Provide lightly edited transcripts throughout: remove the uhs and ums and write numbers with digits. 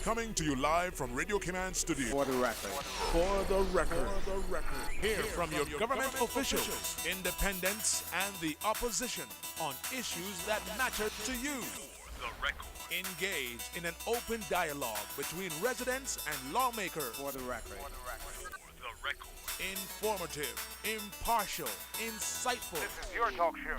Coming to you live from Radio Cayman Studio. For the record. For the record. Hear from your government officials, independents, and the opposition on issues that matter to you. The record. Engage in an open dialogue between residents and lawmakers. For the record. The record. Informative, impartial, insightful. This is your talk show.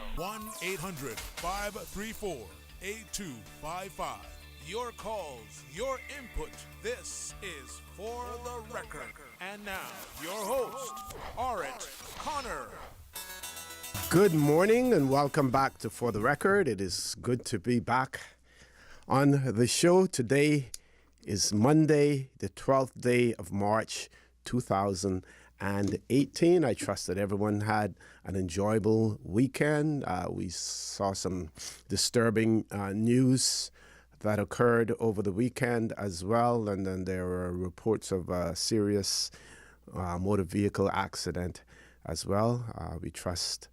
1-800-534-8255. Your calls, your input. This is For the Record. And now, your host, Art Connor. Good morning and welcome back to For the Record. It is good to be back on the show. Today is Monday, the 12th day of March, 2018. I trust that everyone had an enjoyable weekend. We saw some disturbing news that occurred over the weekend as well, and then there were reports of a serious motor vehicle accident as well. We trust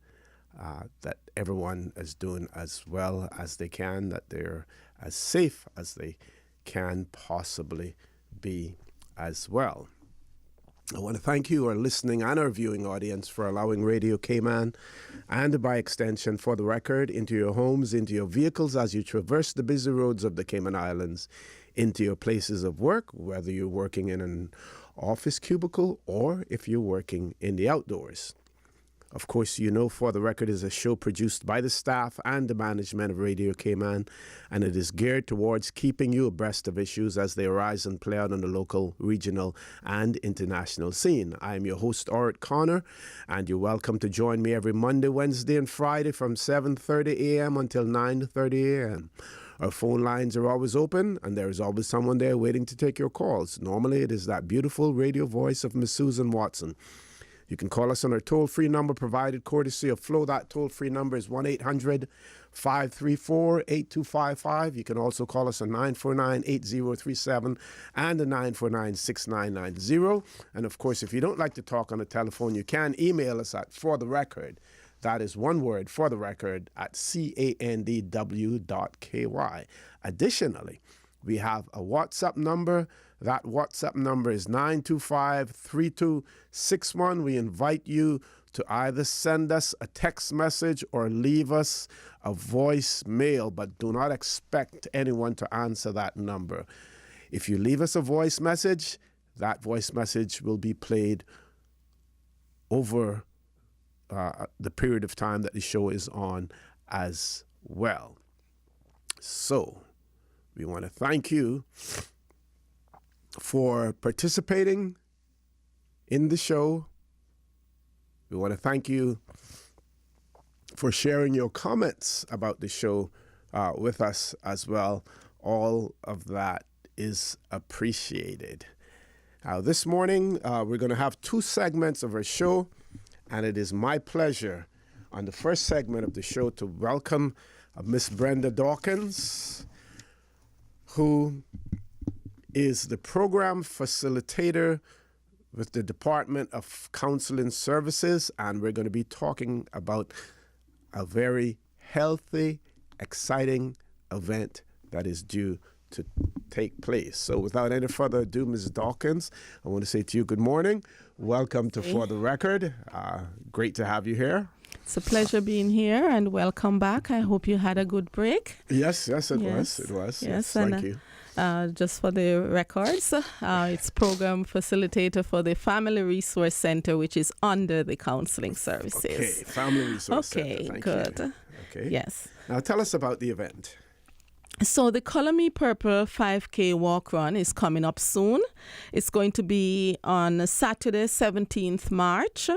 that everyone is doing as well as they can, that they're as safe as they can possibly be as well. I want to thank you, our listening and our viewing audience, for allowing Radio Cayman and, by extension, For the Record, into your homes, into your vehicles as you traverse the busy roads of the Cayman Islands, into your places of work, whether you're working in an office cubicle or if you're working in the outdoors. Of course, you know For the Record is a show produced by the staff and the management of Radio Cayman, and it is geared towards keeping you abreast of issues as they arise and play out on the local, regional, and international scene. I am your host, Art Connor, and you're welcome to join me every Monday, Wednesday, and Friday from 7:30 a.m. until 9:30 a.m. Our phone lines are always open, and there is always someone there waiting to take your calls. Normally, it is that beautiful radio voice of Miss Susan Watson. You can call us on our toll-free number provided courtesy of Flo. That toll-free number is 1-800-534-8255. You can also call us on 949-8037 and the 949-6990. And, of course, if you don't like to talk on the telephone, you can email us at fortherecord. That is one word, for the record, at candw.ky. Additionally, we have a WhatsApp number. That WhatsApp number is 925-3261. We invite you to either send us a text message or leave us a voicemail, but do not expect anyone to answer that number. If you leave us a voice message, that voice message will be played over the period of time that the show is on as well. So, we want to thank you for participating in the show. We want to thank you for sharing your comments about the show with us as well. All of that is appreciated. This morning, we're going to have two segments of our show, and it is my pleasure on the first segment of the show to welcome Miss Brenda Dawkins, who is the program facilitator with the Department of Counseling Services, and we're going to be talking about a very healthy, exciting event that is due to take place. So without any further ado, Ms. Dawkins, I want to say to you good morning. Welcome to For the Record. Great to have you here. It's a pleasure being here, and welcome back. I hope you had a good break. Yes, it was. Yes, thank you. Just for the records, it's program facilitator for the Family Resource Center, which is under the Counseling Services. Okay, Family Resource Center. Okay, good. You. Okay. Yes. Now tell us about the event. So the Color Me Purple 5K walk run is coming up soon. It's going to be on Saturday, 17th March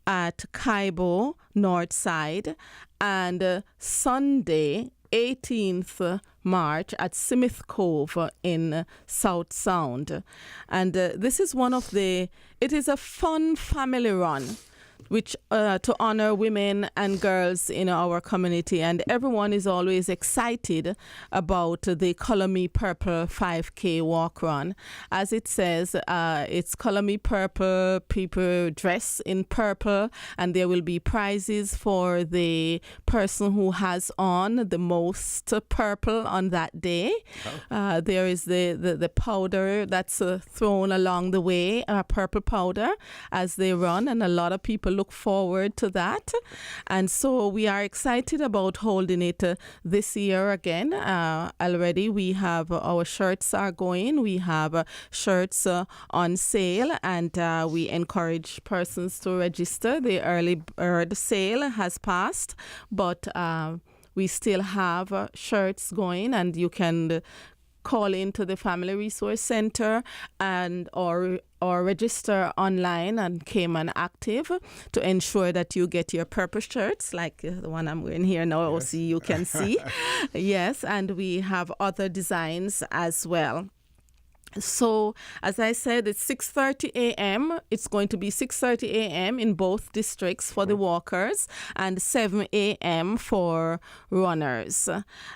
at Kaibo North Side, and Sunday, 18th March at Smith Cove in South Sound. And this is it is a fun family run. which to honor women and girls in our community. And everyone is always excited about the Color Me Purple 5K walk run. As it says, it's Color Me Purple, people dress in purple, and there will be prizes for the person who has on the most purple on that day. Oh. There is the powder that's thrown along the way, purple powder, as they run, and a lot of people look forward to that. And so we are excited about holding it this year again. Already we have our shirts are going. We have shirts on sale, and we encourage persons to register. The early bird sale has passed, but we still have shirts going, and you can call into the Family Resource Center and or register online on Cayman Active to ensure that you get your purple shirts, like the one I'm wearing here now. Yes. OC, you can see. Yes, and we have other designs as well. So, as I said, it's 6:30 a.m. It's going to be 6:30 a.m. in both districts for the walkers and 7 a.m. for runners.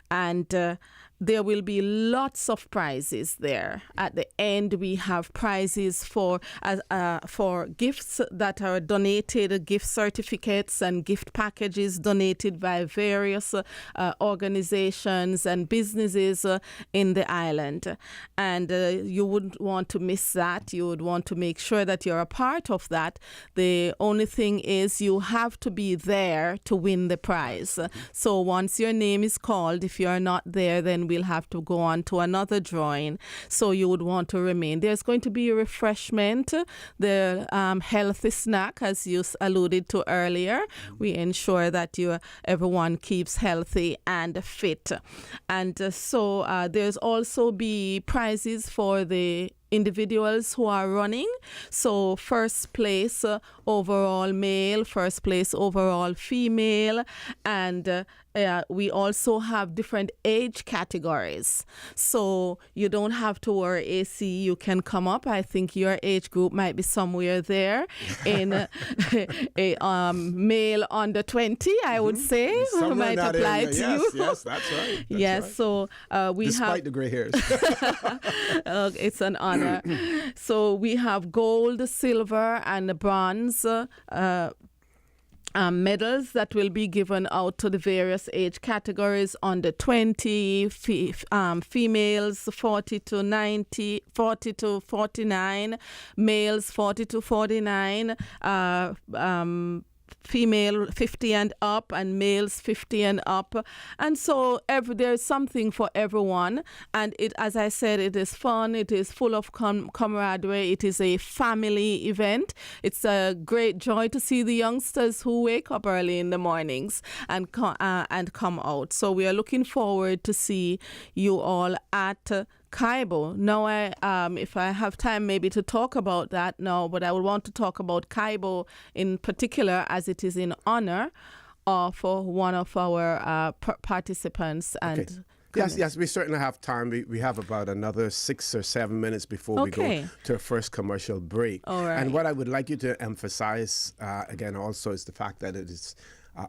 And there will be lots of prizes there. At the end, we have prizes for gifts that are donated, gift certificates and gift packages donated by various organizations and businesses in the island. And you wouldn't want to miss that. You would want to make sure that you're a part of that. The only thing is you have to be there to win the prize. So once your name is called, if you're not there, then we'll have to go on to another drawing. So you would want to remain. There's going to be a refreshment, the healthy snack, as you alluded to earlier. We ensure that everyone keeps healthy and fit. And so there's also be prizes for the individuals who are running. So first place overall male, first place overall female, and we also have different age categories. So you don't have to worry, AC, you can come up. I think your age group might be somewhere there in a male under 20, I would say, somewhere might apply to you. Yes, that's right. Yes, right. So we Despite the gray hairs. It's an honor. So we have gold, silver, and bronze medals that will be given out to the various age categories: under 20, females 40 to 90, 40 to 49, males 40 to 49, female 50 and up, and males 50 and up. And so there's something for everyone. And it, as I said, it is fun. It is full of camaraderie. It is a family event. It's a great joy to see the youngsters who wake up early in the mornings and come out. So we are looking forward to see you all at Cayman. Now, if I have time maybe to talk about that now, but I would want to talk about Cayman in particular, as it is in honor of one of our participants. And okay. Yes, we certainly have time. We have about another 6 or 7 minutes before we go to our first commercial break. All right. And what I would like you to emphasize again also is the fact that it is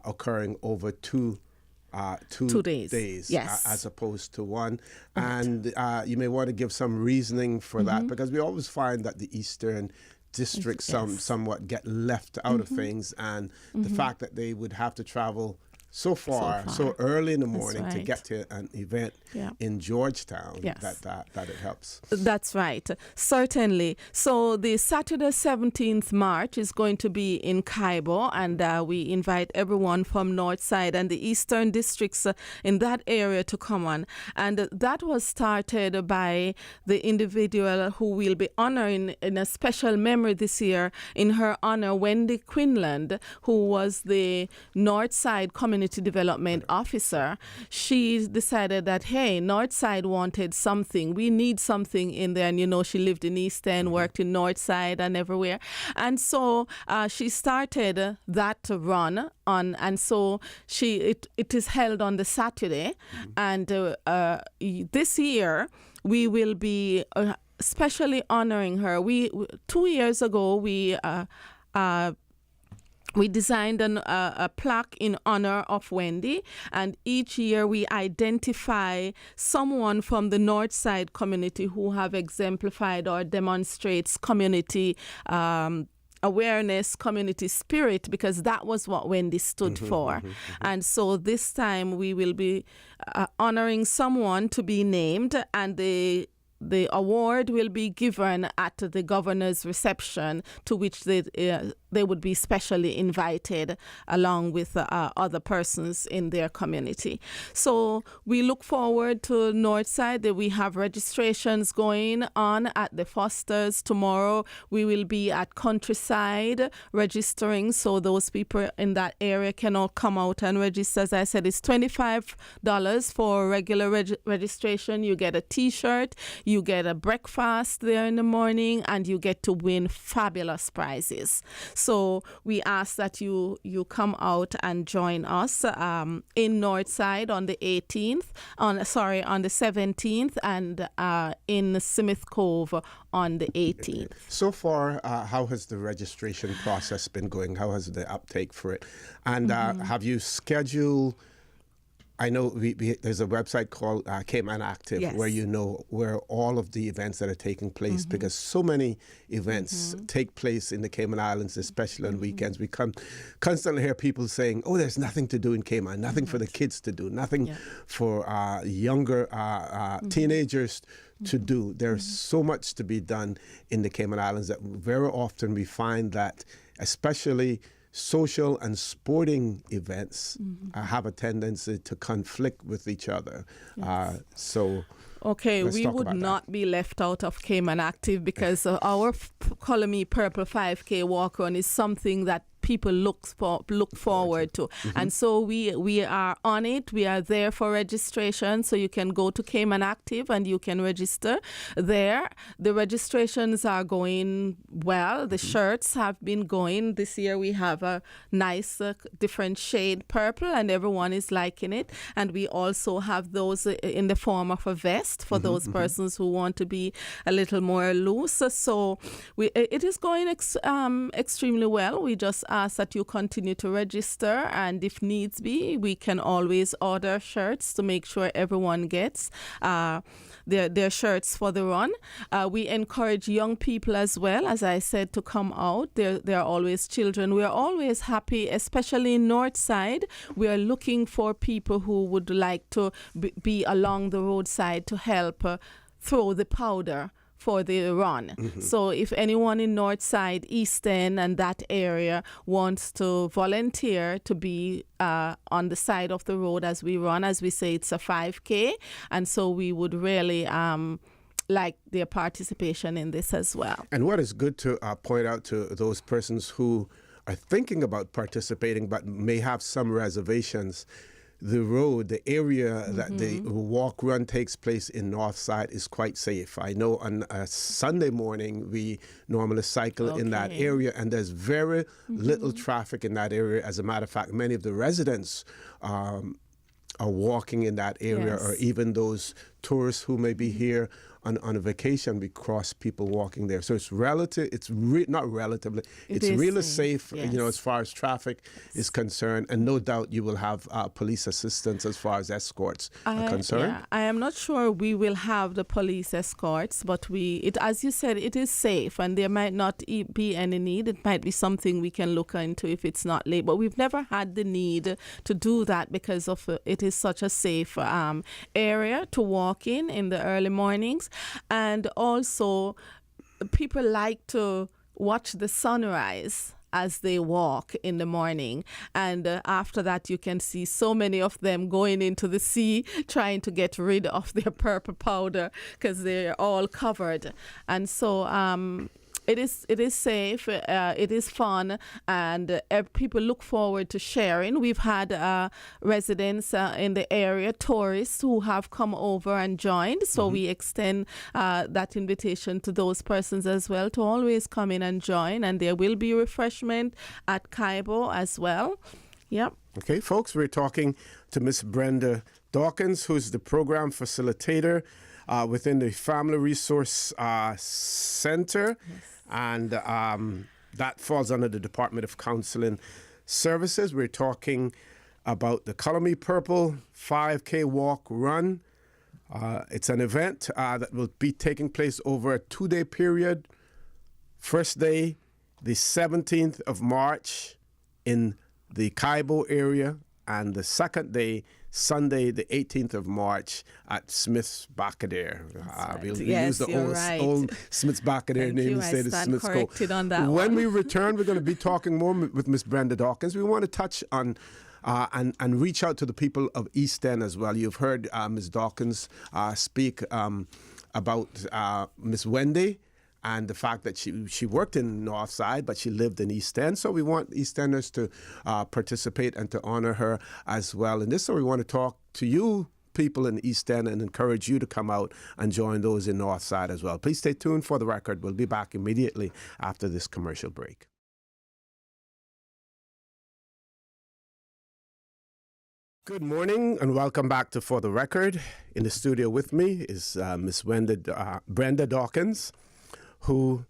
occurring over two days, yes, as opposed to one. And you may want to give some reasoning for that, because we always find that the Eastern districts somewhat get left out of things, and the fact that they would have to travel so far, so early in the morning to get to an event in Georgetown, that it helps. That's right. Certainly. So the Saturday 17th March is going to be in Cayman, and we invite everyone from North Side and the Eastern districts in that area to come on. And that was started by the individual who will be honoring in a special memory this year. In her honor, Wendy Quinlan, who was the North Side Community Development Officer. She decided that, hey, Northside wanted something. We need something in there. And, she lived in East End, worked in Northside and everywhere. And so she started that run on. And so it is held on the Saturday. And this year, we will be especially honoring her. 2 years ago, we we designed a plaque in honor of Wendy, and each year we identify someone from the North Side community who have exemplified or demonstrates community awareness, community spirit, because that was what Wendy stood for. And so this time we will be honoring someone to be named, and the award will be given at the governor's reception, to which they would be specially invited along with other persons in their community. So we look forward to Northside. That we have registrations going on at the Fosters. Tomorrow we will be at Countryside registering, so those people in that area can all come out and register. As I said, it's $25 for regular registration. You get a T-shirt, you get a breakfast there in the morning, and you get to win fabulous prizes. So we ask that you come out and join us in Northside on the 18th, on the 17th, and in Smith Cove on the 18th. So far, how has the registration process been going? How has the uptake for it? And have you scheduled? I know there's a website called Cayman Active, Yes. where you know where all of the events that are taking place, because so many events take place in the Cayman Islands, especially on weekends. We constantly hear people saying, "Oh, there's nothing to do in Cayman, nothing for the kids to do, nothing for younger teenagers to do." There's so much to be done in the Cayman Islands that very often we find that, especially social and sporting events have a tendency to conflict with each other. Okay, let's we talk would about not be left out of Cayman Active, because our Color Me Purple 5K walk run is something that people look forward to. And so we are on it. We are there for registration, so you can go to Cayman Active and you can register there. The registrations are going well. The shirts have been going. This year we have a nice different shade purple, and everyone is liking it. And we also have those in the form of a vest for those persons who want to be a little more loose. So it is going extremely well. We just ask that you continue to register, and if needs be, we can always order shirts to make sure everyone gets their shirts for the run. We encourage young people as well, as I said, to come out. There are always children. We are always happy, especially in Northside. We are looking for people who would like to be along the roadside to help throw the powder for the run. So if anyone in Northside, East End, and that area wants to volunteer to be on the side of the road as we run, as we say, it's a 5K, and so we would really like their participation in this as well. And what is good to point out to those persons who are thinking about participating but may have some reservations, the road, the area that the walk run takes place in Northside is quite safe. I know on a Sunday morning we normally cycle in that area, and there's very little traffic in that area. As a matter of fact, many of the residents are walking in that area, or even those tourists who may be here on a vacation, we cross people walking there. So it's relative. It's not relatively. It's really safe. Yes. You know, as far as traffic is concerned, and no doubt you will have police assistance as far as escorts are concerned. Yeah, I am not sure we will have the police escorts, but as you said, it is safe, and there might not be any need. It might be something we can look into if it's not late. But we've never had the need to do that because of it is such a safe area to walk in the early mornings. And also, people like to watch the sunrise as they walk in the morning. And after that, you can see so many of them going into the sea, trying to get rid of their purple powder because they're all covered. And so it is safe, it is fun, and people look forward to sharing. We've had residents in the area, tourists who have come over and joined, so we extend that invitation to those persons as well to always come in and join, and there will be refreshment at Kaibo as well. Yep. Okay, folks, we're talking to Miss Brenda Dawkins, who's the program facilitator within the Family Resource Center. Yes. And that falls under the Department of Counseling Services. We're talking about the Color Me Purple 5K Walk Run. It's an event that will be taking place over a 2-day period. First day, the 17th of March in the Cayman area, and the second day, Sunday, the 18th of March at Smith's Bacadere. We'll use the old Smith's Bacadere name instead of Smith's Co. On that when we return, we're going to be talking more with Miss Brenda Dawkins. We want to touch on and reach out to the people of East End as well. You've heard Ms. Dawkins speak about Miss Wendy and the fact that she worked in North Side, but she lived in East End. So we want East Enders to participate and to honor her as well in this. So we want to talk to you people in East End and encourage you to come out and join those in North Side as well. Please stay tuned for the record. We'll be back immediately after this commercial break. Good morning and welcome back to For the Record. In the studio with me is Miss Brenda Dawkins, who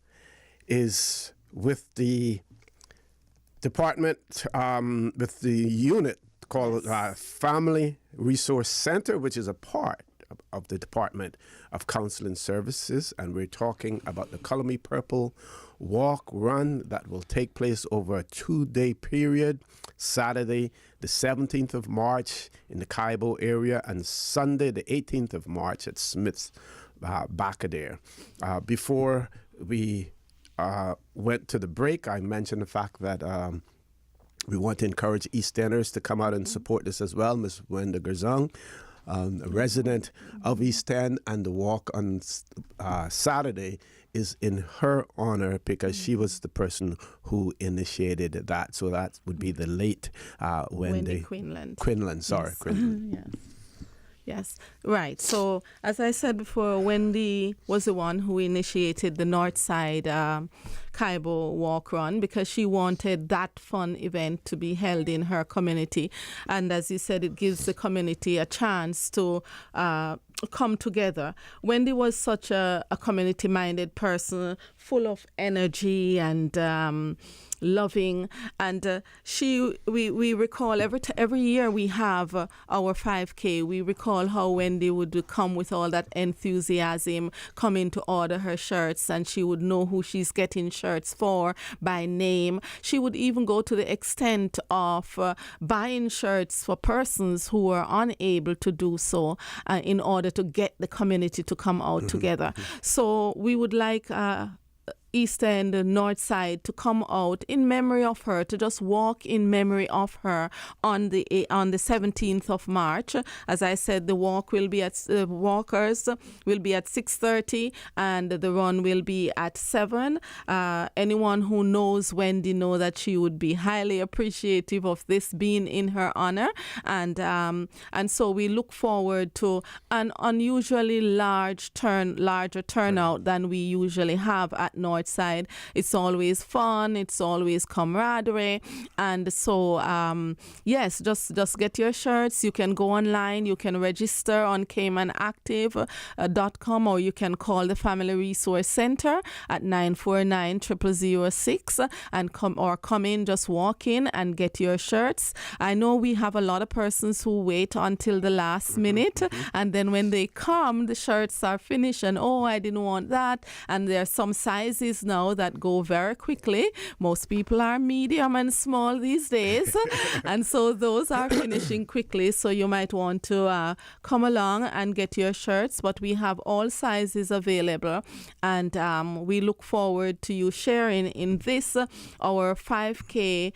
is with the department, with the unit called Family Resource Center, which is a part of the Department of Counseling Services. And we're talking about the Color Me Purple Walk Run that will take place over a 2-day period, Saturday the 17th of March in the Cayman area and Sunday the 18th of March at Smith's Bacadere. Before we went to the break, I mentioned the fact that we want to encourage East Enders to come out and support this as well. Ms. Wenda Gerzong, a resident of East End, and the walk on Saturday is in her honor because she was the person who initiated that. So that would be the late Wendy Quinlan. Sorry, Quinlan. Yes. Yes, right. So as I said before, Wendy was the one who initiated the North Side Cayman Walk Run because she wanted that fun event to be held in her community. And as you said, it gives the community a chance to come together. Wendy was such a community-minded person, full of energy and loving, and we recall every year we have our 5K. We recall how Wendy would come with all that enthusiasm, come in to order her shirts, and she would know who she's getting shirts for by name. She would even go to the extent of buying shirts for persons who were unable to do so in order to get the community to come out together. So we would like East End, North Side to come out in memory of her, to just walk in memory of her on the 17th of March. As I said, the walk will be at walkers will be at 6:30 and the run will be at 7. Anyone who knows Wendy know that she would be highly appreciative of this being in her honor, and so we look forward to an unusually larger turnout than we usually have at North Side. It's always fun, it's always camaraderie, and so yes, just get your shirts. You can go online, you can register on CaymanActive.com, or you can call the Family Resource Center at 949-0006 and come in, just walk in and get your shirts. I know we have a lot of persons who wait until the last minute, and then when they come, the shirts are finished and I didn't want that, and there are some sizes now that go very quickly. Most people are medium and small these days, and so those are finishing quickly, so you might want to come along and get your shirts, but we have all sizes available, and we look forward to you sharing in this, our 5K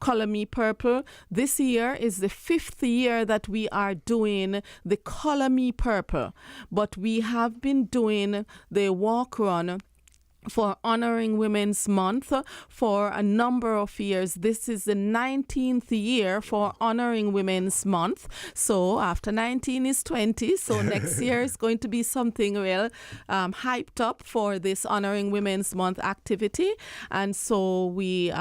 Color Me Purple. This year is the 5th year that we are doing the Color Me Purple, but we have been doing the walk run for Honoring Women's Month for a number of years. This is the 19th year for Honoring Women's Month. So after 19 is 20. So next year is going to be something real hyped up for this Honoring Women's Month activity. And so we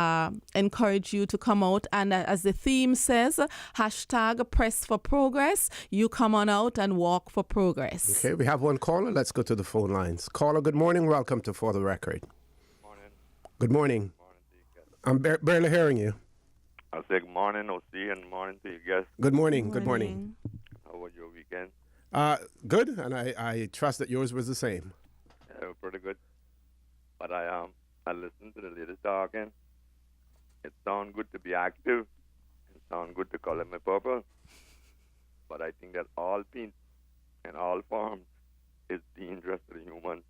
encourage you to come out. And as the theme says, hashtag Press for Progress. You come on out and walk for progress. Okay, we have one caller. Let's go to the phone lines. Caller, good morning. Welcome to For the Record. Morning. Good morning. Morning to you guys. I'm barely hearing you. I say good morning, OC, and morning to you guys. Good morning. Good morning. How was your weekend? Good, and I trust that yours was the same. Yeah, pretty good. But I listened to the latest talking. It sounds good to be active. It sounds good to color my purple. But I think that all paint in all forms is dangerous to the human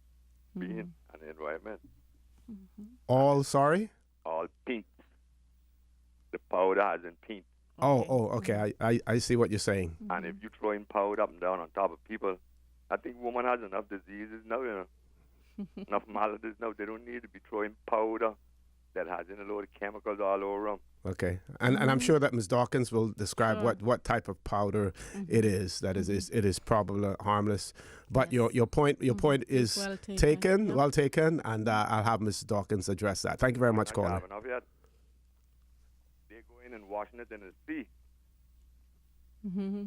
being and the environment. All sorry? All paint. The powder has in paint. Okay. I see what you're saying. And if you throwing powder up and down on top of people, I think woman has enough diseases now, enough maladies now. They don't need to be throwing powder that has in a load of chemicals all over them. Okay, and I'm sure that Ms. Dawkins will describe what type of powder it is. That is, it is probably harmless. But your point is well taken, well taken, and I'll have Ms. Dawkins address that. Thank you very much, caller. Enough yet. They're going and washing it in the sea.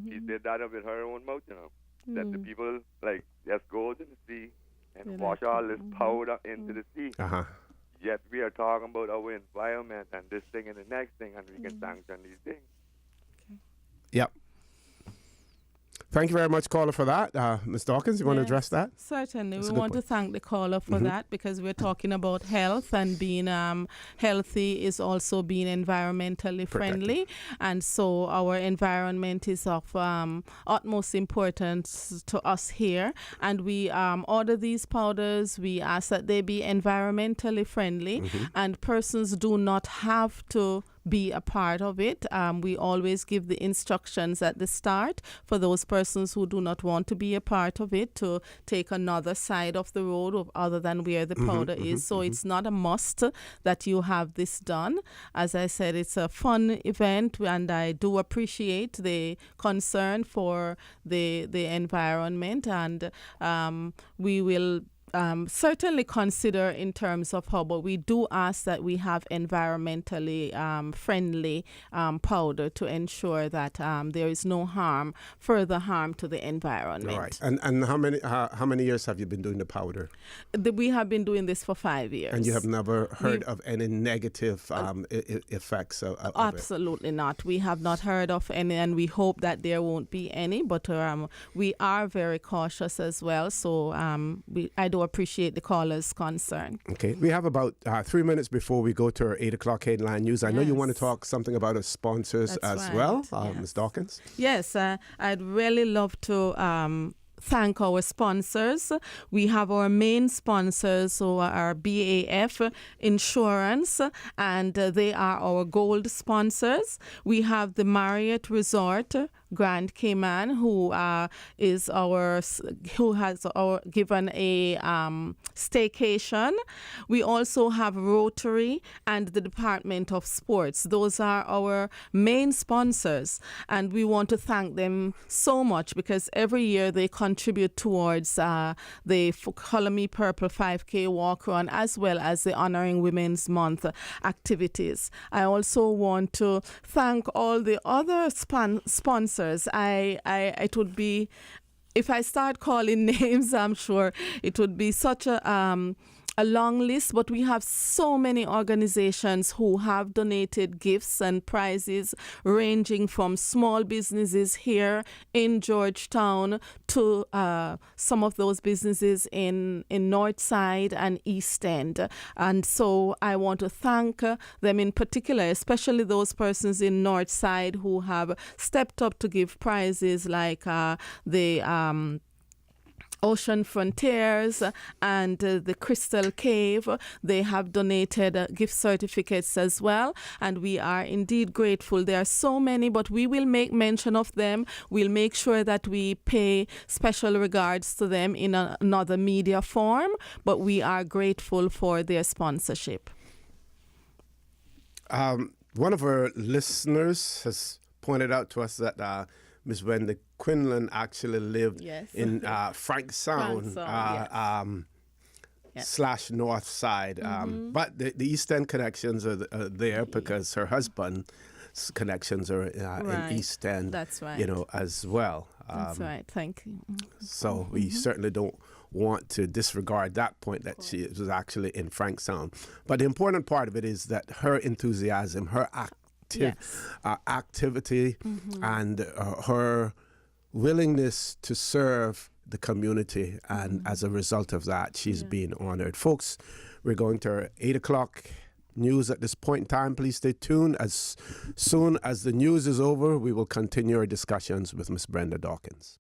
She did that with her own mouth, that the people just go to the sea and wash all this powder into the sea. Yet we are talking about our environment and this thing and the next thing, and we can sanction these things. Yep. Thank you very much, caller, for that. Ms. Dawkins, you want to address that? Certainly. That's we a good want to point. thank the caller for that, because we're talking about health, and being healthy is also being environmentally friendly. And so our environment is of utmost importance to us here. And we order these powders. We ask that they be environmentally friendly, and persons do not have to be a part of it. We always give the instructions at the start for those persons who do not want to be a part of it to take another side of the road other than where the powder is. So it's not a must that you have this done. As I said, it's a fun event, and I do appreciate the concern for the environment, and we will certainly consider in terms of how, but we do ask that we have environmentally friendly powder to ensure that there is no further harm to the environment. Right. And how many years have you been doing the powder? We have been doing this for 5 years. And you have never heard of any negative effects of absolutely it? not. We have not heard of any, and we hope that there won't be any, but we are very cautious as well. So I do appreciate the caller's concern. Okay. We have about 3 minutes before we go to our 8 o'clock headline news. I know you want to talk something about our sponsors well, Ms. Dawkins. Yes, I'd really love to thank our sponsors. We have our main sponsors who are BAF Insurance, and they are our gold sponsors. We have the Marriott Resort Grand Cayman, who has given a staycation. We also have Rotary and the Department of Sports. Those are our main sponsors, and we want to thank them so much, because every year they contribute towards the Color Me Purple 5K walk run, as well as the Honoring Women's Month activities. I also want to thank all the other sponsors. It would be, if I start calling names, I'm sure it would be such a long list, but we have so many organizations who have donated gifts and prizes, ranging from small businesses here in Georgetown to some of those businesses in Northside and East End. And so I want to thank them in particular, especially those persons in Northside who have stepped up to give prizes like the Ocean Frontiers and the Crystal Cave. They have donated gift certificates as well, and we are indeed grateful. There are so many, but we will make mention of them. We'll make sure that we pay special regards to them in another media form, but we are grateful for their sponsorship. One of our listeners has pointed out to us that Ms. Wendy Quinlan actually lived in Frank Sound / North Side. But the East End connections are there because her husband's connections are in East End, That's right. as well. That's right. Thank you. So we certainly don't want to disregard that point that she was actually in Frankstown. But the important part of it is that her enthusiasm, her activity, and her willingness to serve the community, and as a result of that, she's being honored. Folks, we're going to our 8 o'clock news at this point in time. Please stay tuned. As soon as the news is over, we will continue our discussions with Miss Brenda Dawkins.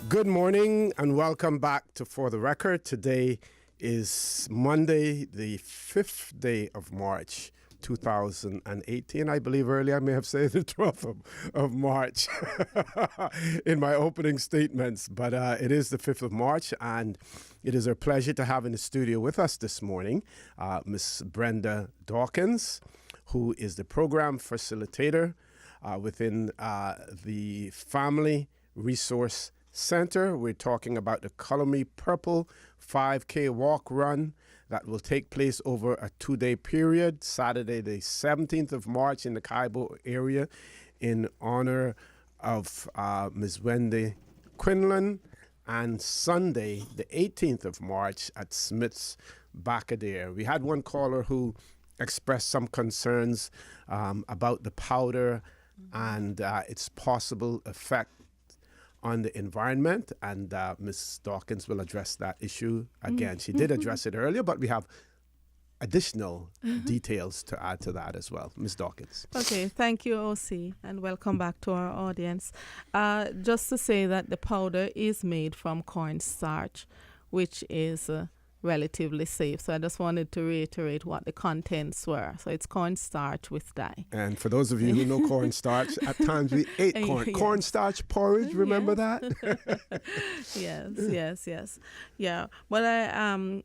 Good morning and welcome back to For the Record. Today is Monday, the 5th day of March, 2018. I believe earlier I may have said the 12th of March in my opening statements, but it is the 5th of March, and it is our pleasure to have in the studio with us this morning Miss Brenda Dawkins, who is the program facilitator within the Family Resource Center. We're talking about the Color Me Purple 5K walk run that will take place over a 2-day period, Saturday the 17th of March in the Cayman area, in honor of Ms. Wendy Quinlan, and Sunday the 18th of March at Smith's Bacadere. We had one caller who expressed some concerns about the powder and its possible effect on the environment, and Ms. Dawkins will address that issue again. She did address it earlier, but we have additional details to add to that as well. Ms. Dawkins. Okay, thank you, OC, and welcome back to our audience. Just to say that the powder is made from cornstarch, which is relatively safe. So I just wanted to reiterate what the contents were. So it's cornstarch with dye. And for those of you who know cornstarch, at times we ate cornstarch porridge. Remember that? Yes. Yeah. Well,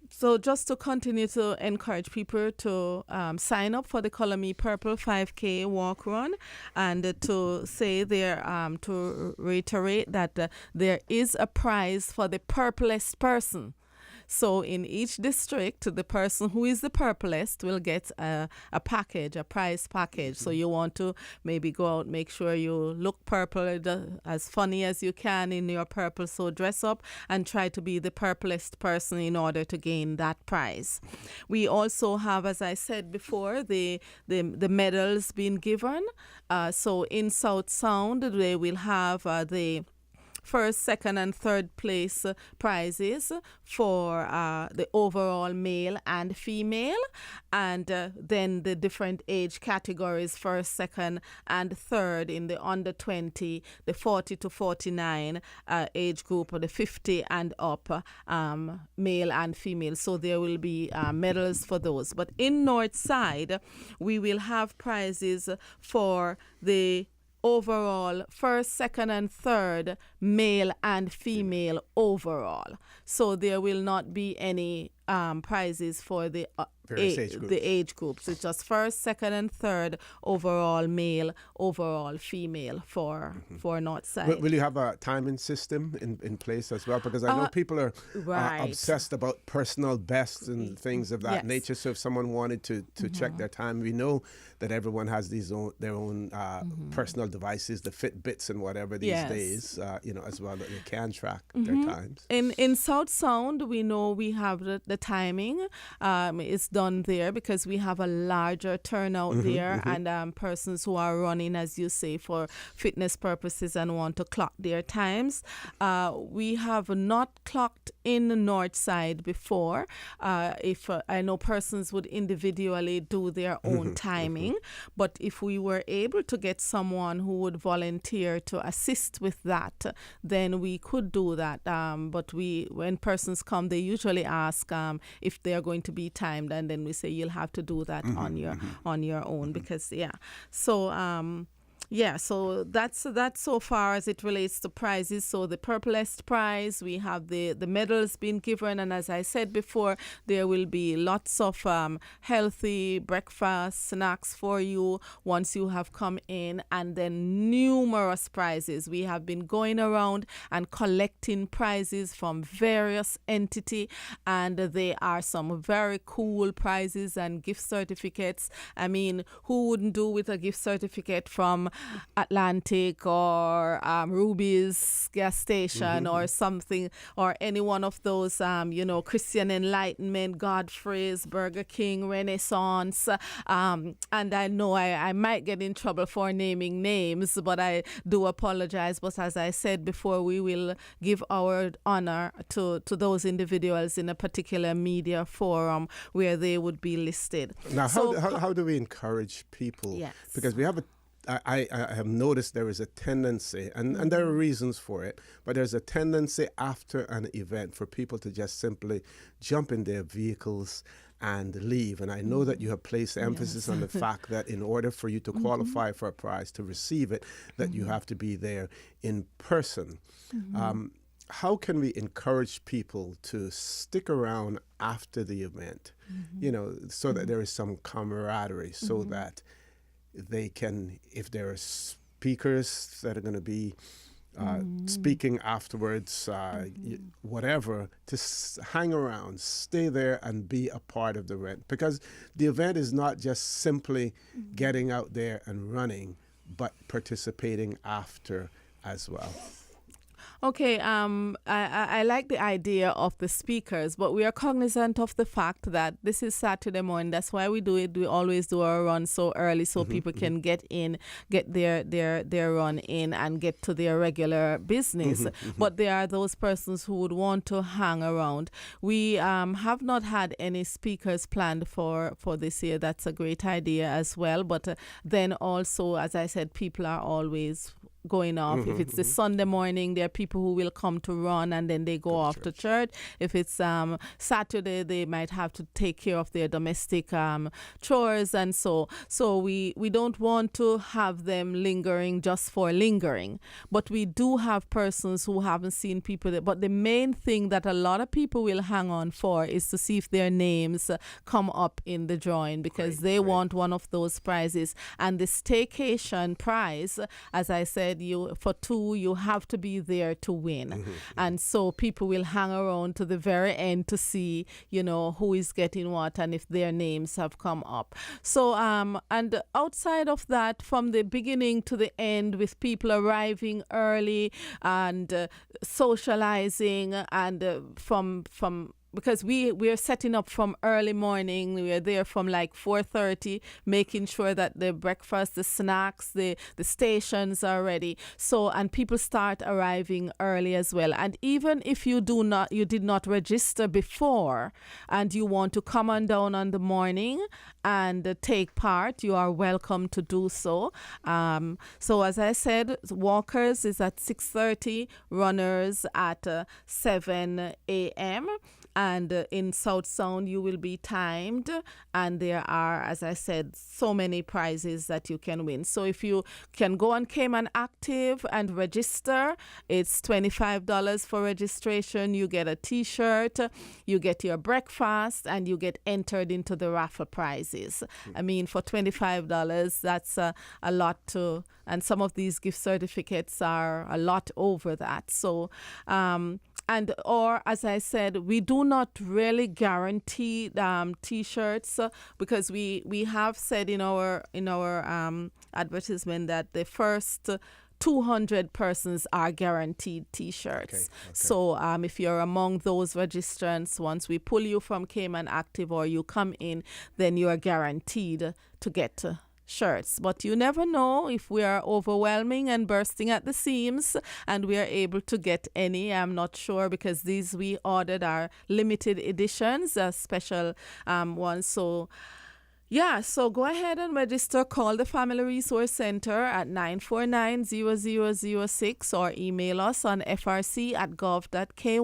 so just to continue to encourage people to sign up for the Color Me Purple 5K walk run, and to say there, to reiterate that there is a prize for the purplest person. So in each district, the person who is the purplest will get a package, a prize package. So you want to maybe go out, make sure you look purple, as funny as you can in your purple. So dress up and try to be the purplest person in order to gain that prize. We also have, as I said before, the medals being given. So in South Sound, they will have the first, second, and third place prizes for the overall male and female, and then the different age categories, first, second, and third in the under 20, the 40 to 49 age group, or the 50 and up, male and female. So there will be medals for those. But in North Side, we will have prizes for the overall first, second, and third male and female overall. So there will not be any prizes for the age groups. It's just first, second, and third overall male, overall female for North Side. Will you have a timing system in place as well? Because I know people are obsessed about personal bests and things of that nature. So if someone wanted to check their time, we know that everyone has their own personal devices, the Fitbits and whatever these days, as well, that they can track their times. In South Sound, we know we have the timing. It's done there because we have a larger turnout there, and persons who are running, as you say, for fitness purposes and want to clock their times. We have not clocked in the North Side before. If I know persons would individually do their own timing, but if we were able to get someone who would volunteer to assist with that, then we could do that. But when persons come, they usually ask if they are going to be timed, and then we say you'll have to do that on your own, because so that's so far as it relates to prizes. So the purplest prize, we have the medals being given, and as I said before, there will be lots of healthy breakfast snacks for you once you have come in, and then numerous prizes. We have been going around and collecting prizes from various entities, and they are some very cool prizes and gift certificates. I mean, who wouldn't do with a gift certificate from Atlantic or Ruby's gas station or something, or any one of those, Christian Enlightenment, Godfrey's, Burger King, Renaissance. And I know I might get in trouble for naming names, but I do apologize. But as I said before, we will give our honor to those individuals in a particular media forum where they would be listed. Now, how do we encourage people? Yes. Because we have I have noticed there is a tendency, and there are reasons for it, but there's a tendency after an event for people to just simply jump in their vehicles and leave. And I know that you have placed emphasis on the fact that in order for you to qualify for a prize, to receive it, that you have to be there in person. How can we encourage people to stick around after the event, so that there is some camaraderie, so that they can, if there are speakers that are going to be speaking afterwards, whatever, to hang around, stay there and be a part of the event. Because the event is not just simply getting out there and running, but participating after as well. Okay, I like the idea of the speakers, but we are cognizant of the fact that this is Saturday morning. That's why we do it. We always do our run so early so people can get their run in and get to their regular business. But there are those persons who would want to hang around. We have not had any speakers planned for this year. That's a great idea as well. But then also, as I said, people are always going off. If it's the Sunday morning, there are people who will come to run and then they go off to church. If it's Saturday, they might have to take care of their domestic chores, and so we don't want to have them lingering just for lingering. But we do have persons who haven't seen people there. But the main thing that a lot of people will hang on for is to see if their names come up in the drawing, because they want one of those prizes. And the staycation prize, as I said, for two, you have to be there to win. And so people will hang around to the very end to see, who is getting what and if their names have come up. So, and outside of that, from the beginning to the end, with people arriving early and socializing, and from because we are setting up from early morning. We are there from like 4:30, making sure that the breakfast, the snacks, the stations are ready. So, and people start arriving early as well. And even if you did not register before, and you want to come on down on the morning and take part, you are welcome to do so. So as I said, walkers is at 6:30, runners at 7 a.m. And in South Sound, you will be timed. And there are, as I said, so many prizes that you can win. So if you can go on Cayman Active and register, it's $25 for registration. You get a T-shirt, you get your breakfast, and you get entered into the raffle prizes. I mean, for $25, that's a lot to, and some of these gift certificates are a lot over that. So, or as I said, we do not really guarantee T-shirts because we have said in our advertisement that the first 200 persons are guaranteed T-shirts. Okay. So if you're among those registrants, once we pull you from Cayman Active or you come in, then you are guaranteed to get shirts. But you never know if we are overwhelming and bursting at the seams and we are able to get any. I'm not sure, because these we ordered are limited editions, special ones. So yeah, so go ahead and register. Call the Family Resource Center at 949-0006 or email us on frc@gov.ky,